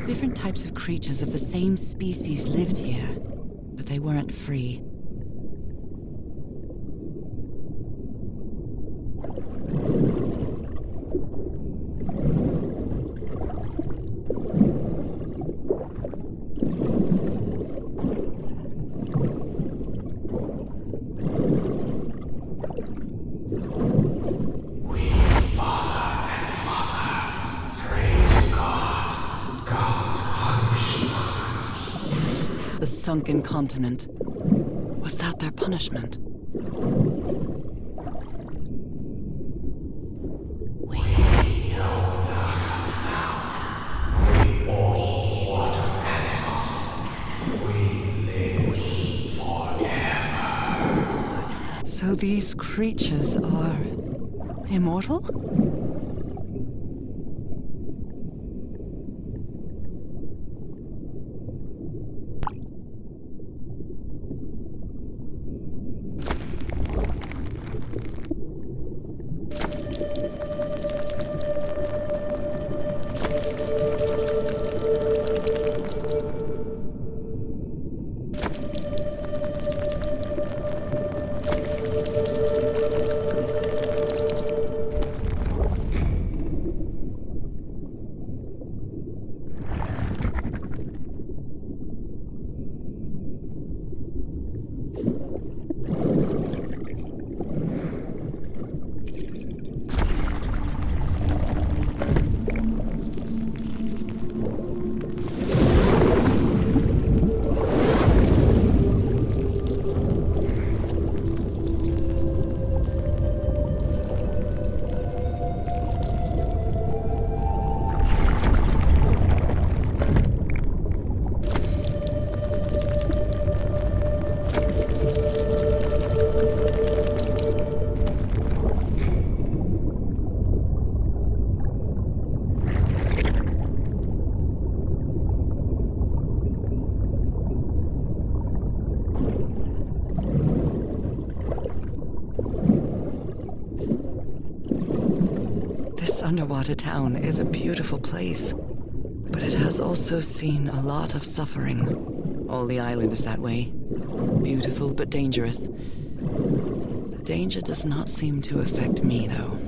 Different types of creatures of the same species lived here, but they weren't free. The Sunken continent. Was that their punishment? So these creatures are immortal? This underwater town is a beautiful place, but it has also seen a lot of suffering. All the island is that way. Beautiful but dangerous. The danger does not seem to affect me, though.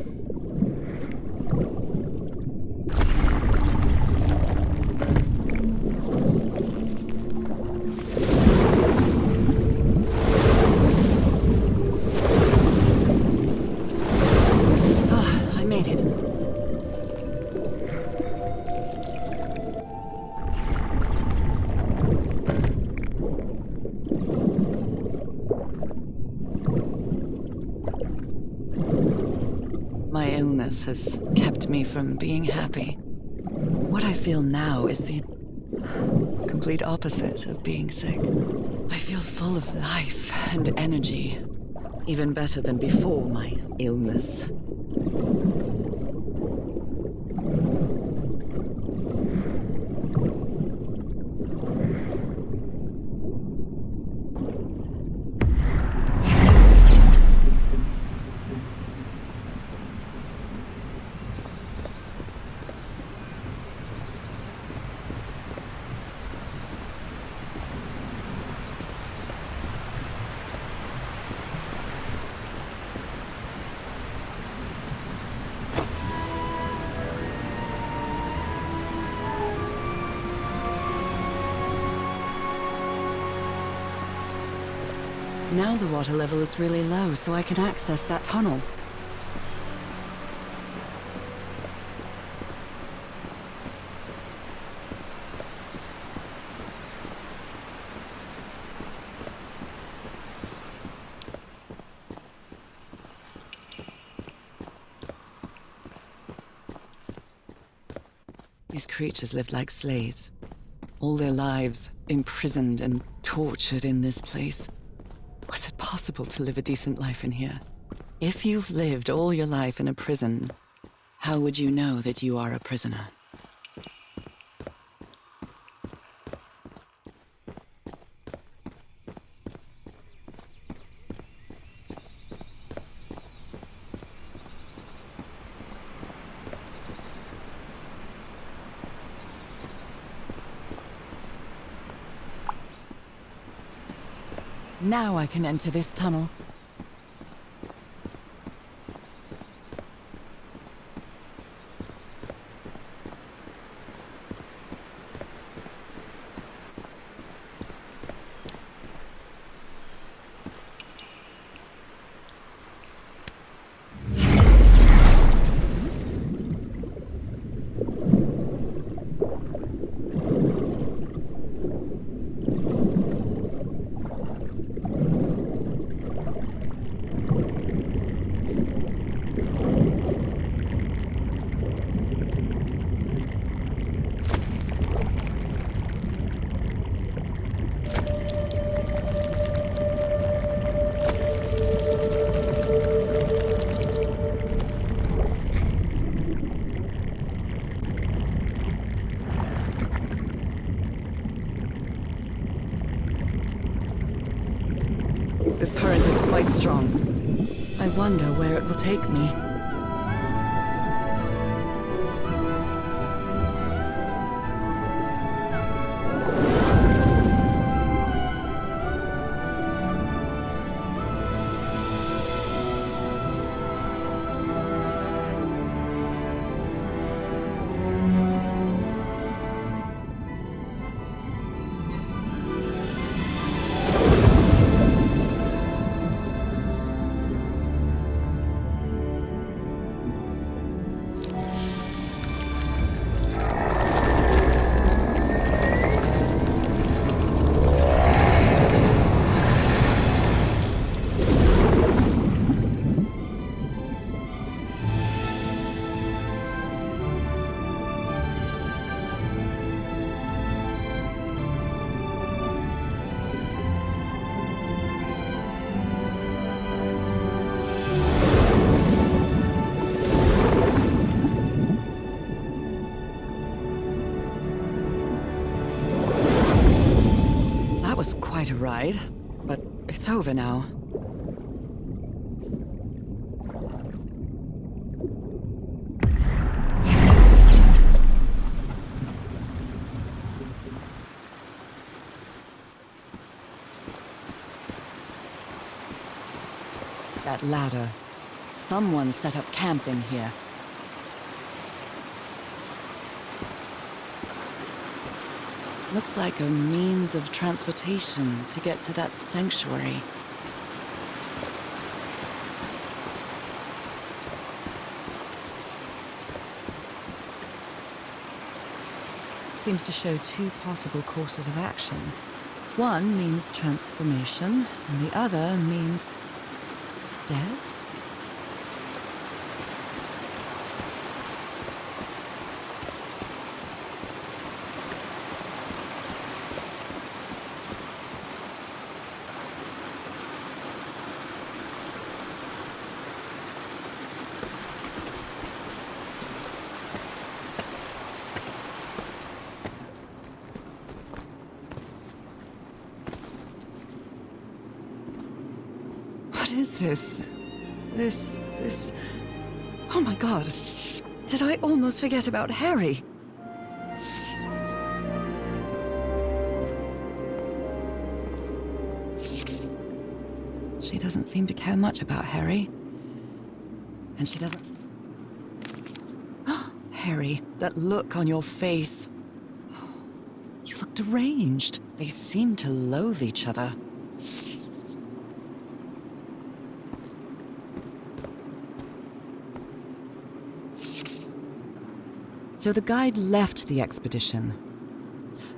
I made it. My illness has kept me from being happy. What I feel now is the complete opposite of being sick. I feel full of life and energy, even better than before my illness. Now the water level is really low, so I can access that tunnel. These creatures lived like slaves. All their lives imprisoned and tortured in this place. Was it possible to live a decent life in here? If you've lived all your life in a prison, how would you know that you are a prisoner? Now I can enter this tunnel. This current is quite strong. I wonder where it will take me. Was quite a ride, but it's over now. That ladder. Someone set up camp in here. Looks like a means of transportation to get to that sanctuary. Seems to show two possible courses of action. One means transformation, and the other means death? What is this? This... Oh my god. Did I almost forget about Harry? She doesn't seem to care much about Harry. And she doesn't... Harry, that look on your face. You look deranged. They seem to loathe each other. So the guide left the expedition.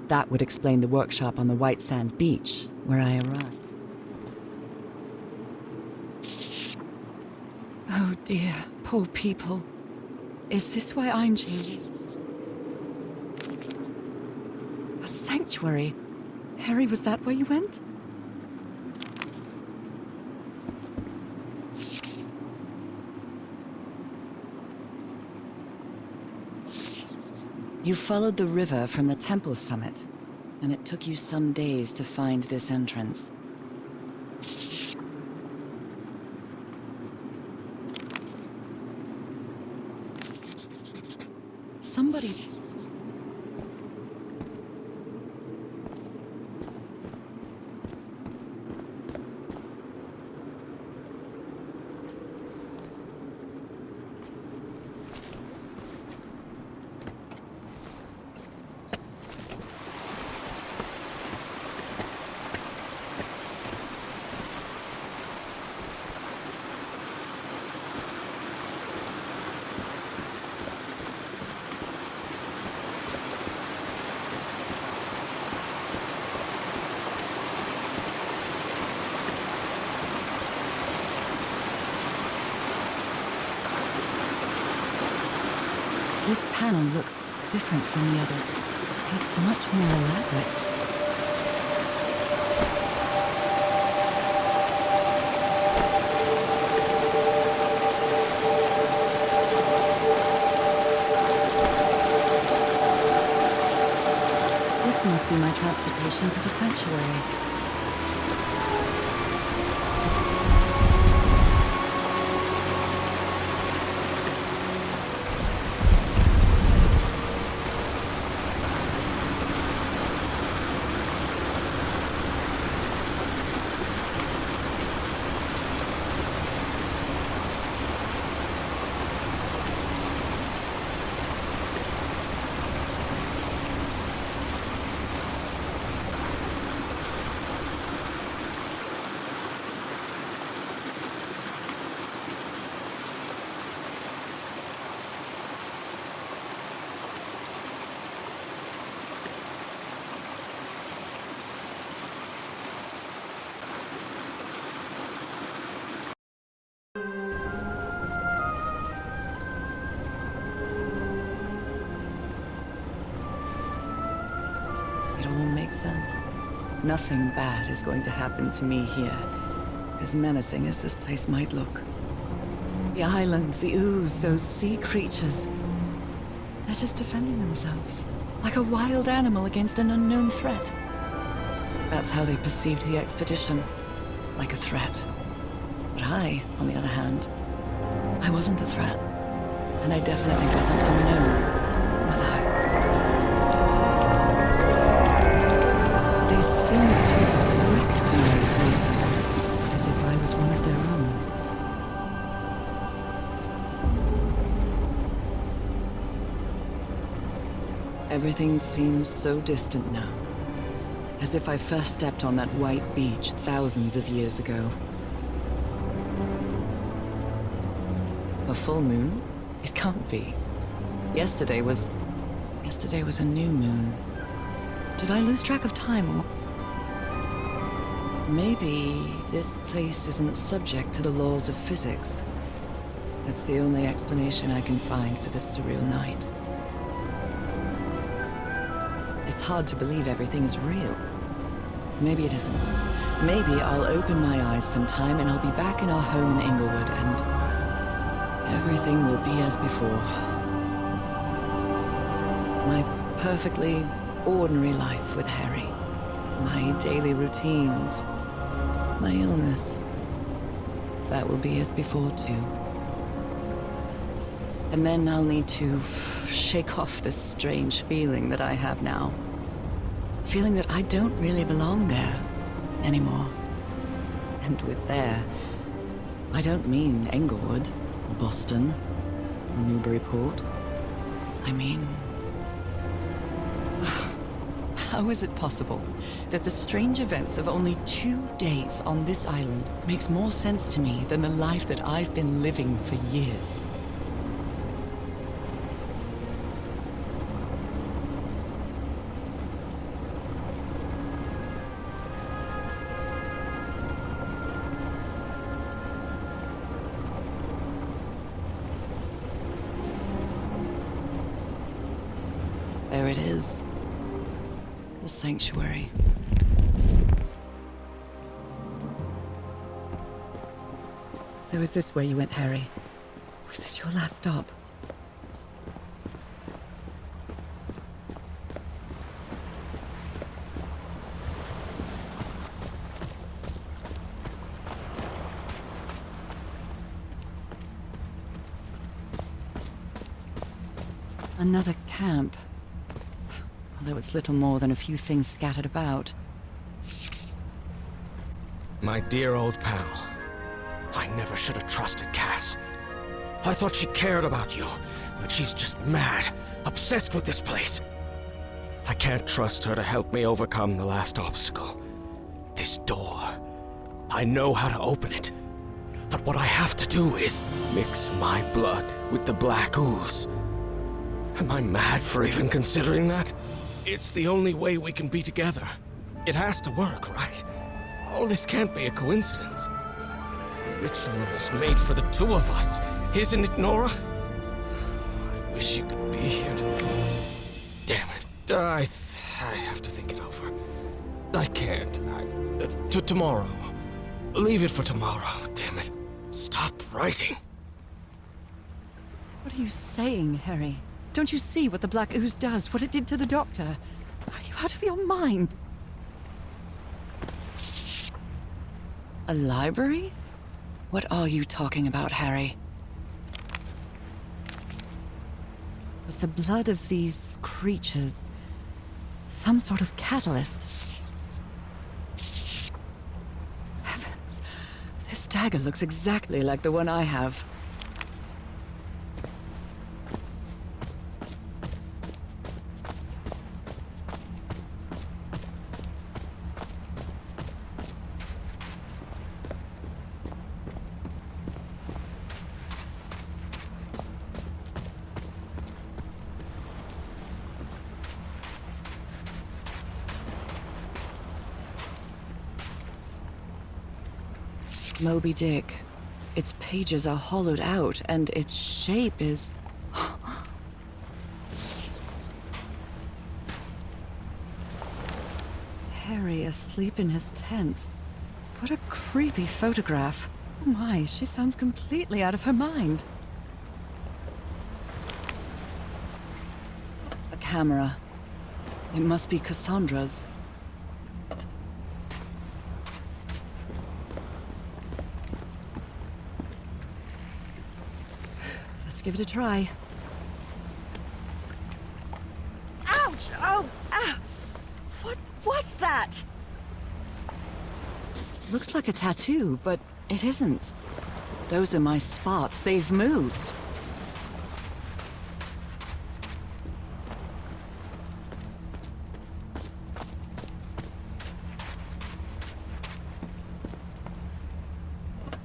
That would explain the workshop on the white sand beach, where I arrived. Oh dear, poor people. Is this why I'm changing? A sanctuary? Harry, was that where you went? You followed the river from the temple summit, and it took you some days to find this entrance. Somebody... This panel looks different from the others. It's much more elaborate. This must be my transportation to the sanctuary. It all makes sense. Nothing bad is going to happen to me here, as menacing as this place might look. The island, the ooze, those sea creatures. They're just defending themselves, like a wild animal against an unknown threat. That's how they perceived the expedition, like a threat. But I, on the other hand, I wasn't a threat. And I definitely wasn't unknown, was I? They seemed to recognize me, as if I was one of their own. Everything seems so distant now, as if I first stepped on that white beach thousands of years ago. A full moon? It can't be. Yesterday was a new moon. Did I lose track of time, or... Maybe this place isn't subject to the laws of physics. That's the only explanation I can find for this surreal night. It's hard to believe everything is real. Maybe it isn't. Maybe I'll open my eyes sometime and I'll be back in our home in Inglewood and everything will be as before. My perfectly ordinary life with Harry. My daily routines. My illness. That will be as before too. And then I'll need to shake off this strange feeling that I have now. Feeling that I don't really belong there anymore. And with there, I don't mean Englewood, or Boston, or Newburyport. I mean... How is it possible that the strange events of only 2 days on this island makes more sense to me than the life that I've been living for years? there it is. The sanctuary. So is this where you went, Harry? Was this your last stop? Another camp. Although it's little more than a few things scattered about. My dear old pal. I never should have trusted Cass. I thought she cared about you, but she's just mad, obsessed with this place. I can't trust her to help me overcome the last obstacle. This door. I know how to open it. But what I have to do is mix my blood with the black ooze. Am I mad for even considering that? It's the only way we can be together. It has to work, right? All this can't be a coincidence. The ritual is made for the two of us, isn't it, Nora? I wish you could be here to... Damn it. I have to think it over. I can't. Tomorrow. Leave it for tomorrow, damn it. Stop writing. What are you saying, Harry? Don't you see what the black ooze does, what it did to the doctor? Are you out of your mind? A library? What are you talking about, Harry? Was the blood of these creatures some sort of catalyst? Heavens, this dagger looks exactly like the one I have. Moby Dick. Its pages are hollowed out, and its shape is... Harry asleep in his tent. What a creepy photograph. Oh my, she sounds completely out of her mind. A camera. It must be Cassandra's. Let's give it a try. Ouch! Oh! Ah! What was that? Looks like a tattoo, but it isn't. Those are my spots. They've moved.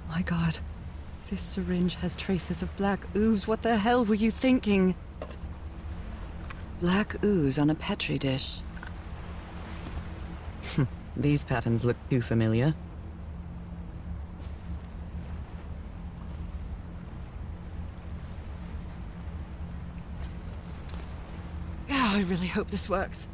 My God. This syringe has traces of black ooze. What the hell were you thinking? Black ooze on a Petri dish. These patterns look too familiar. Oh, I really hope this works.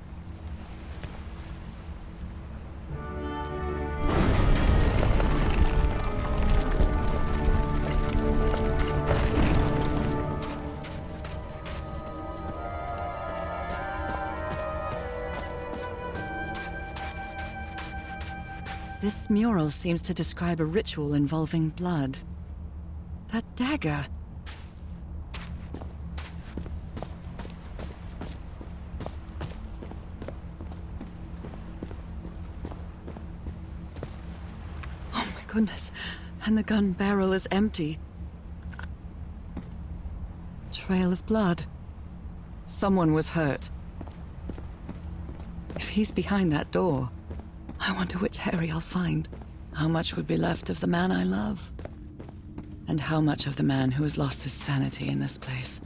This mural seems to describe a ritual involving blood. That dagger. Oh my goodness. And the gun barrel is empty. Trail of blood. Someone was hurt. If he's behind that door, I wonder which Harry I'll find. How much would be left of the man I love? And how much of the man who has lost his sanity in this place?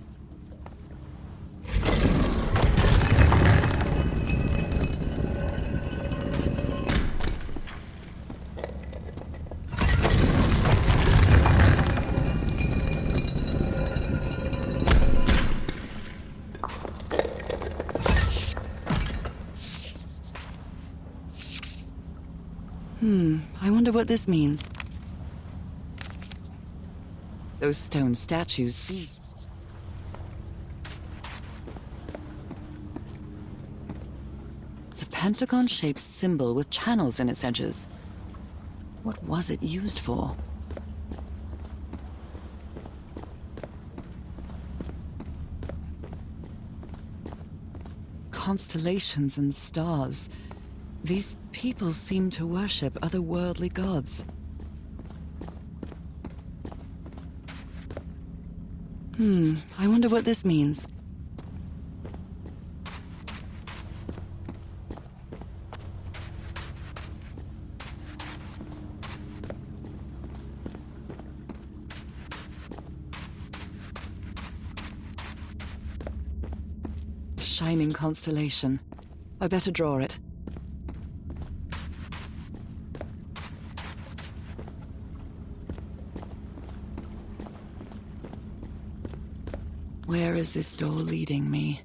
I wonder what this means. Those stone statues see. It's a pentagon-shaped symbol with channels in its edges. What was it used for? Constellations and stars. These people seem to worship otherworldly gods. I wonder what this means. Shining constellation. I better draw it. Where is this door leading me?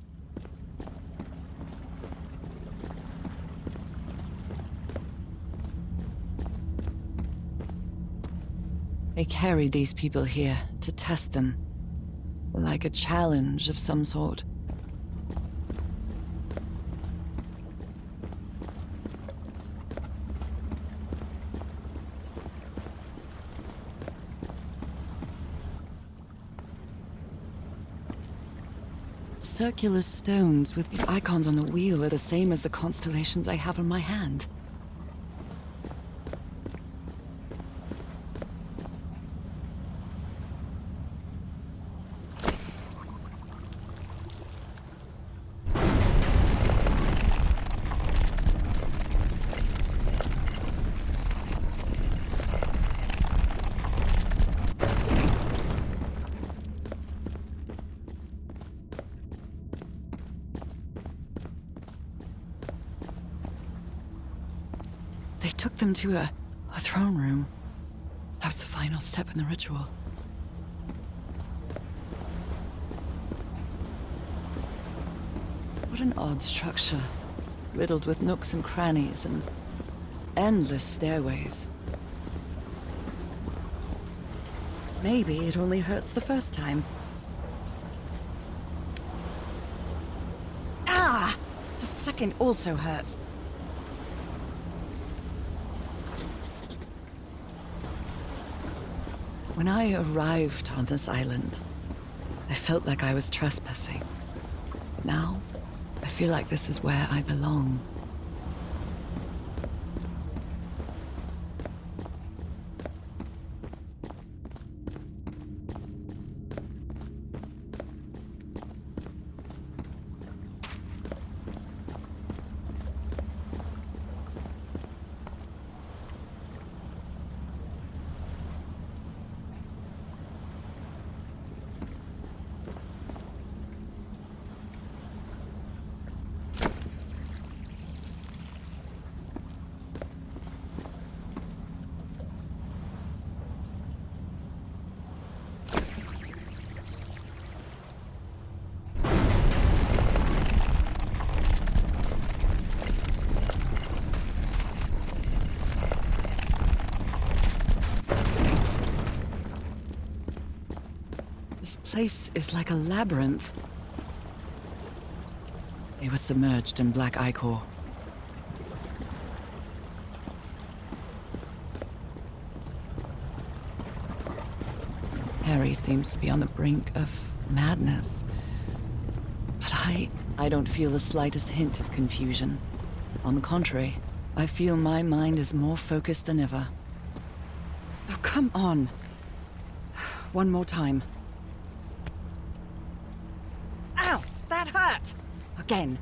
They carried these people here to test them, like a challenge of some sort. Circular stones with these icons on the wheel are the same as the constellations I have in my hand. They took them to a throne room. That was the final step in the ritual. What an odd structure, riddled with nooks and crannies and endless stairways. Maybe it only hurts the first time. Ah! The second also hurts. When I arrived on this island, I felt like I was trespassing. But now, I feel like this is where I belong. This place is like a labyrinth. They were submerged in black ichor. Harry seems to be on the brink of madness. But I don't feel the slightest hint of confusion. On the contrary, I feel my mind is more focused than ever. Oh, come on. One more time. Ow! That hurt! Again.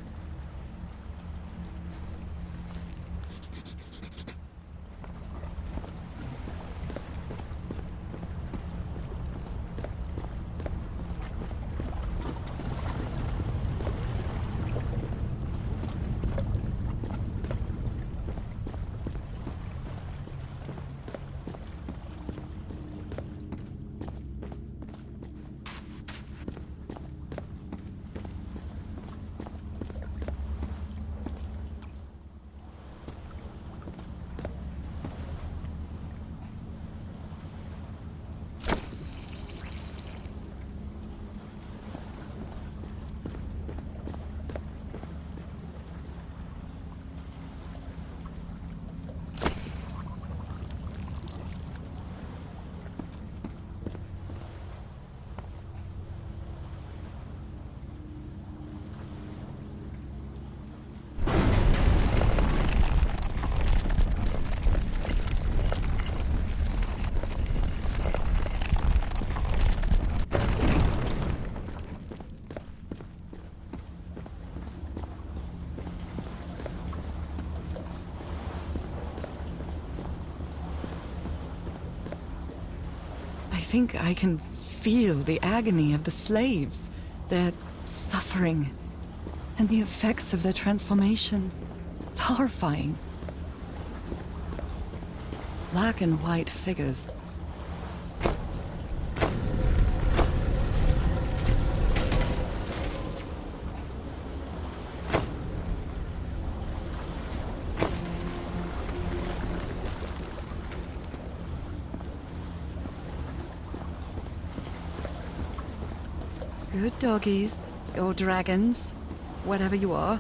think I can feel the agony of the slaves, their suffering, and the effects of their transformation. It's horrifying. Black and white figures. Good doggies, or dragons, whatever you are.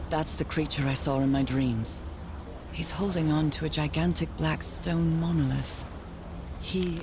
That's the creature I saw in my dreams. He's holding on to a gigantic black stone monolith. He...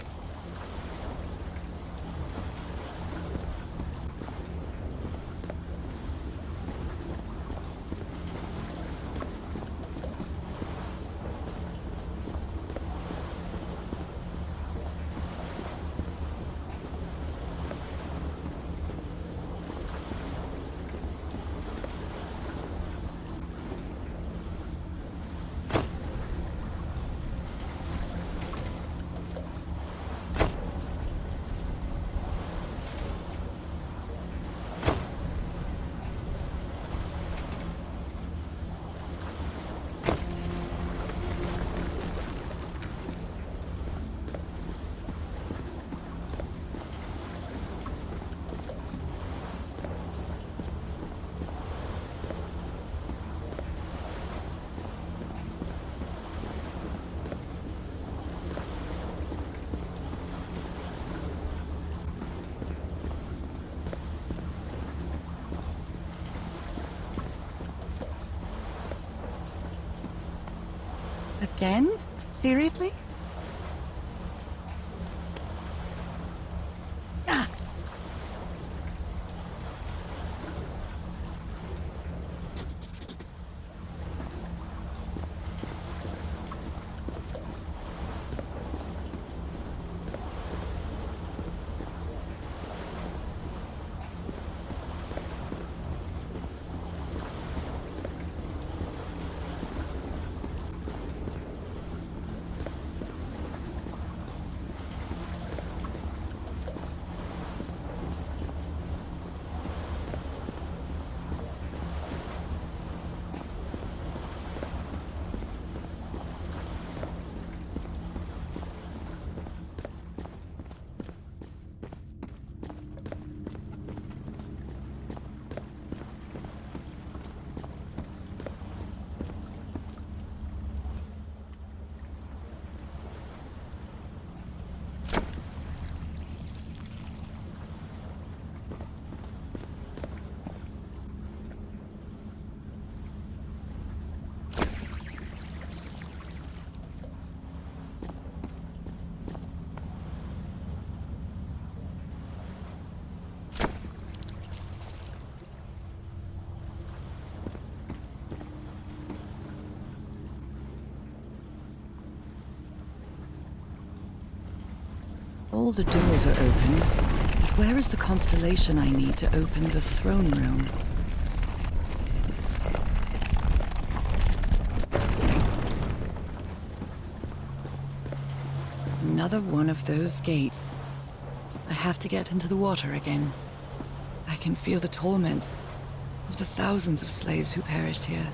Again? Seriously? All the doors are open, but where is the constellation I need to open the throne room? Another one of those gates. I have to get into the water again. I can feel the torment of the thousands of slaves who perished here.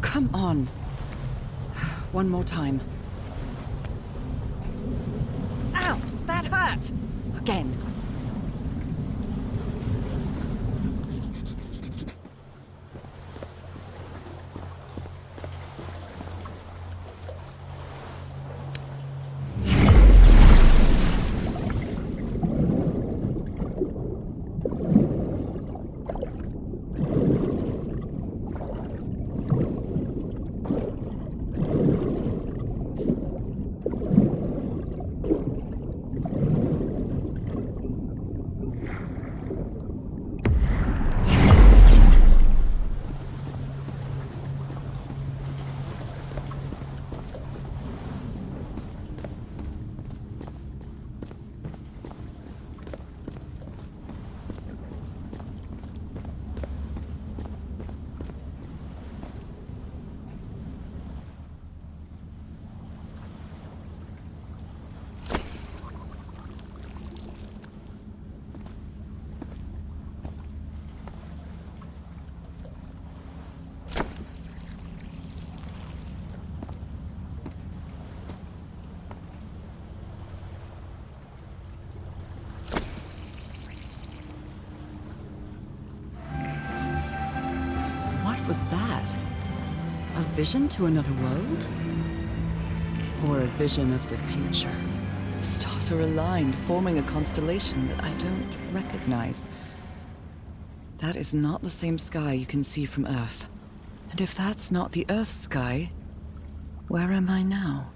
Come on. One more time. Ow! That hurt! Again. What was that? A vision to another world? Or a vision of the future? The stars are aligned, forming a constellation that I don't recognize. That is not the same sky you can see from Earth. And if that's not the Earth's sky, where am I now?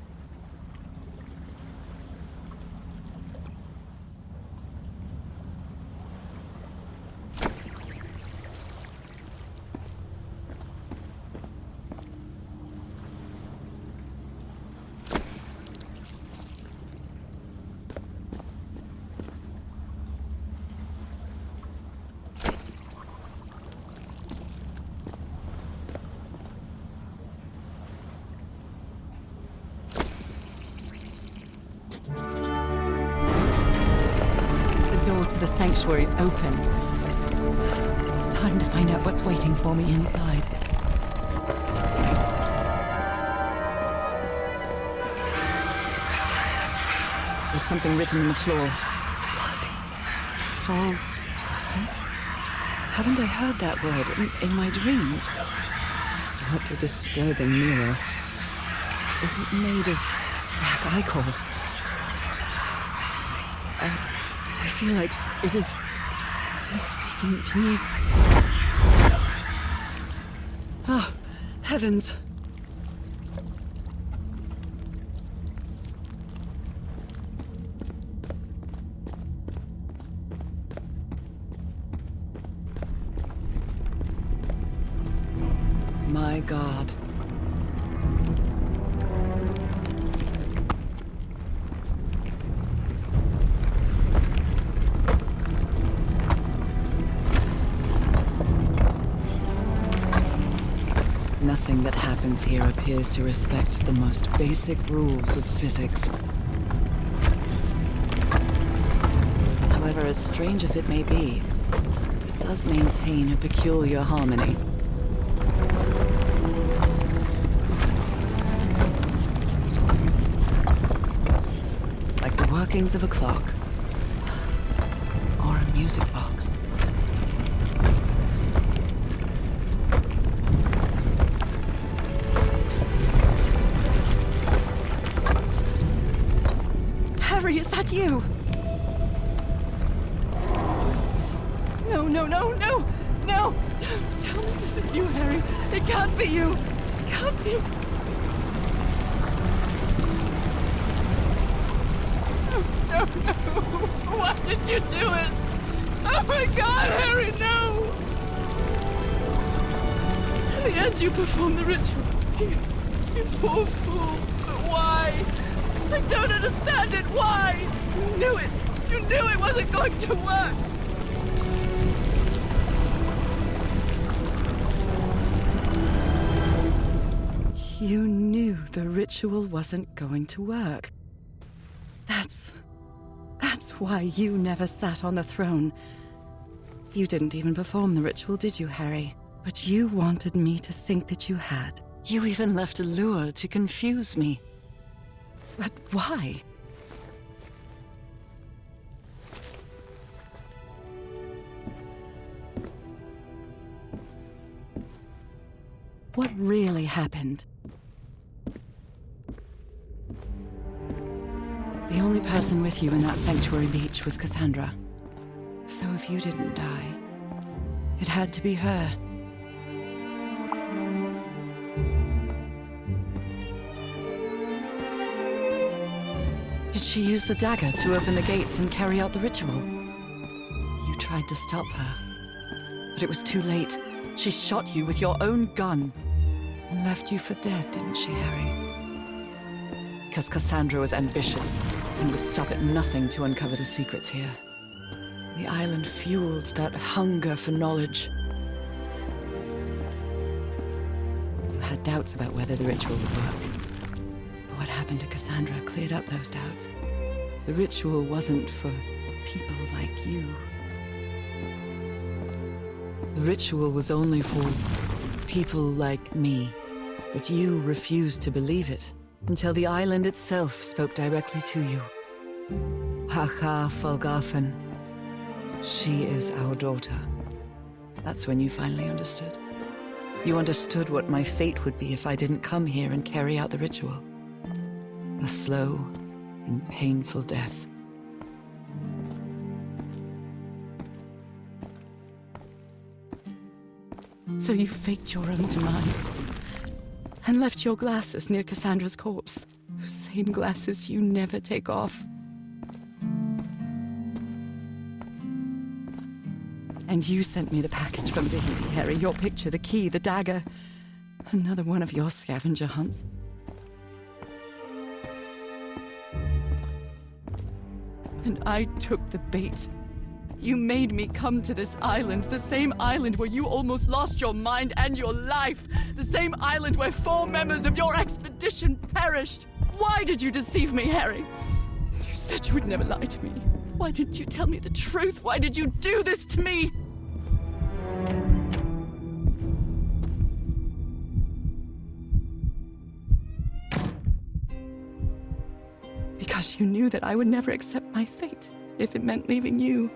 The sanctuary's open. It's time to find out what's waiting for me inside. There's something written on the floor. It's blood. Fhalgof'n? Haven't I heard that word in my dreams? What a disturbing mirror. Is it made of black ichor? I feel like it is speaking to me. Oh, heavens. My God. Nothing that happens here appears to respect the most basic rules of physics. However, as strange as it may be, it does maintain a peculiar harmony. Like the workings of a clock, or a music box. Is that you? No, no, no, no! No! Don't tell me this isn't you, Harry. It can't be you. It can't be. No. Why did you do it? Oh my God, Harry, no! In the end, you performed the ritual. You poor fool. But why? I don't understand it. Why? You knew it. You knew it wasn't going to work. You knew the ritual wasn't going to work. That's why you never sat on the throne. You didn't even perform the ritual, did you, Harry? But you wanted me to think that you had. You even left a lure to confuse me. But why? What really happened? The only person with you in that sanctuary beach was Cassandra. So if you didn't die, it had to be her. Did she use the dagger to open the gates and carry out the ritual? You tried to stop her, but it was too late. She shot you with your own gun and left you for dead, didn't she, Harry? Because Cassandra was ambitious and would stop at nothing to uncover the secrets here. The island fueled that hunger for knowledge. You had doubts about whether the ritual would work. But what happened to Cassandra cleared up those doubts. The ritual wasn't for people like you. The ritual was only for people like me. But you refused to believe it until the island itself spoke directly to you. Fhalgof'n. She is our daughter. That's when you finally understood. You understood what my fate would be if I didn't come here and carry out the ritual. A slow and painful death. So you faked your own demise and left your glasses near Cassandra's corpse. Those same glasses you never take off. And you sent me the package from Tahiti, Harry. Your picture, the key, the dagger. Another one of your scavenger hunts. And I took the bait. You made me come to this island, the same island where you almost lost your mind and your life. The same island where 4 members of your expedition perished. Why did you deceive me, Harry? You said you would never lie to me. Why didn't you tell me the truth? Why did you do this to me? Because you knew that I would never accept my fate if it meant leaving you.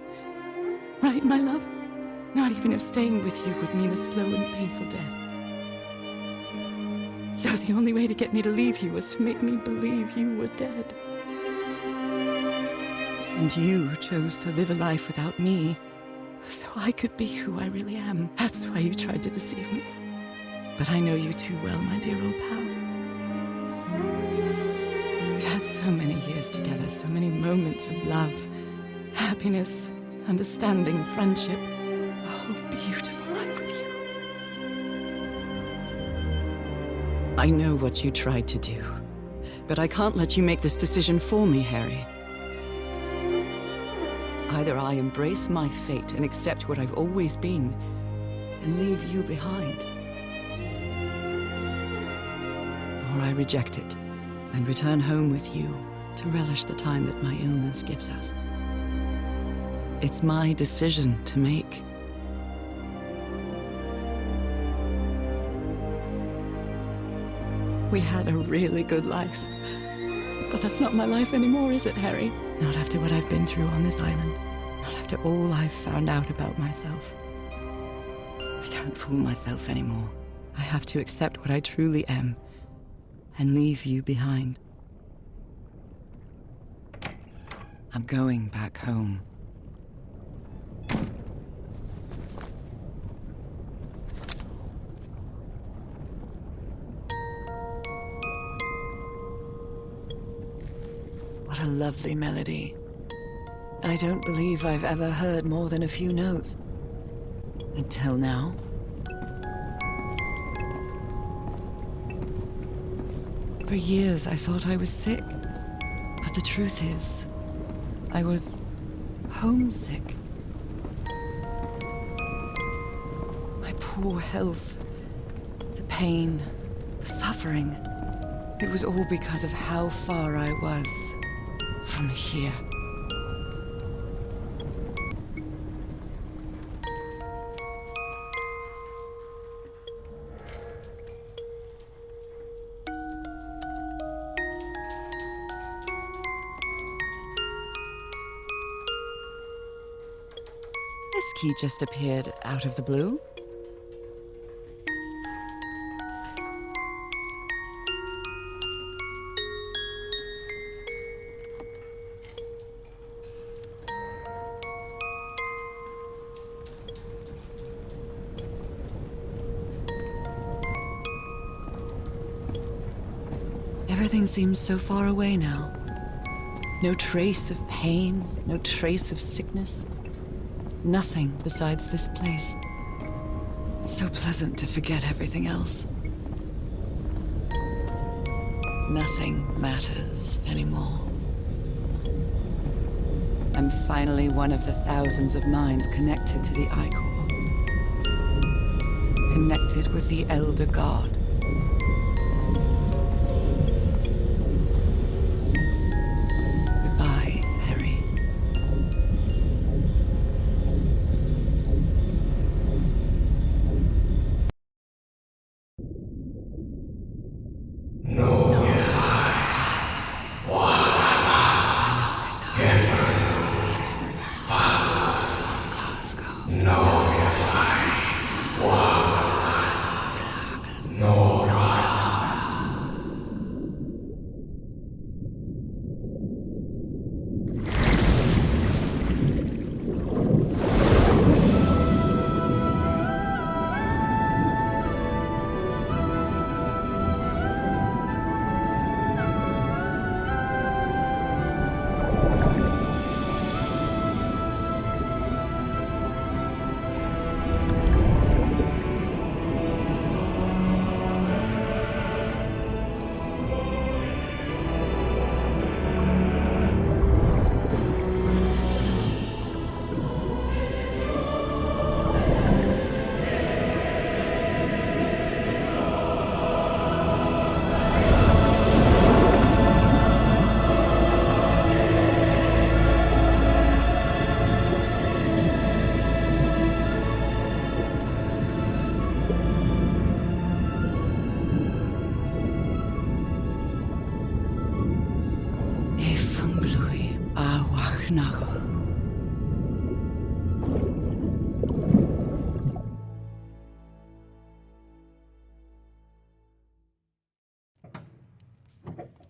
Right, my love? Not even if staying with you would mean a slow and painful death. So the only way to get me to leave you was to make me believe you were dead. And you chose to live a life without me, so I could be who I really am. That's why you tried to deceive me. But I know you too well, my dear old pal. We've had so many years together, so many moments of love, happiness, understanding, friendship. A whole beautiful life with you. I know what you tried to do, but I can't let you make this decision for me, Harry. Either I embrace my fate and accept what I've always been, and leave you behind. Or I reject it, and return home with you to relish the time that my illness gives us. It's my decision to make. We had a really good life. But that's not my life anymore, is it, Harry? Not after what I've been through on this island. Not after all I've found out about myself. I can't fool myself anymore. I have to accept what I truly am and leave you behind. I'm going back home. What a lovely melody. I don't believe I've ever heard more than a few notes. Until now. For years I thought I was sick. But the truth is, I was homesick. My poor health, the pain, the suffering. It was all because of how far I was from here. This key just appeared out of the blue. Everything seems so far away now. No trace of pain, no trace of sickness. Nothing besides this place. It's so pleasant to forget everything else. Nothing matters anymore. I'm finally one of the thousands of minds connected to the Ichor. Connected with the Elder God. Goodbye, Harry.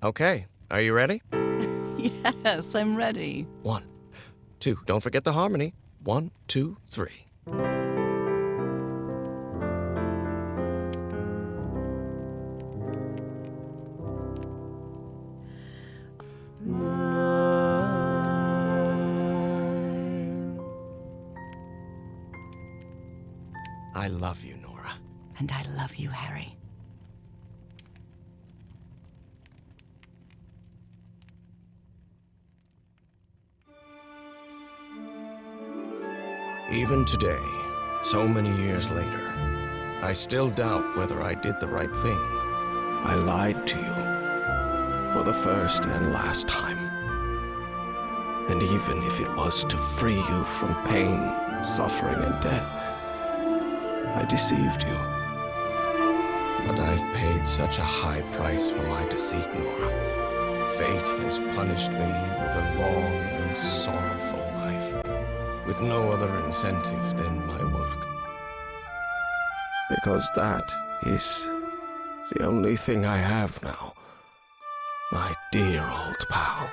Okay, are you ready? Yes, I'm ready. 1, 2, don't forget the harmony. 1, 2, 3. I love you, Nora. And I love you, Harry. Even today, so many years later, I still doubt whether I did the right thing. I lied to you for the first and last time. And even if it was to free you from pain, suffering, and death, I deceived you. But I've paid such a high price for my deceit, Nora. Fate has punished me with a long and sorrowful life, with no other incentive than my work. Because that is the only thing I have now, my dear old pal.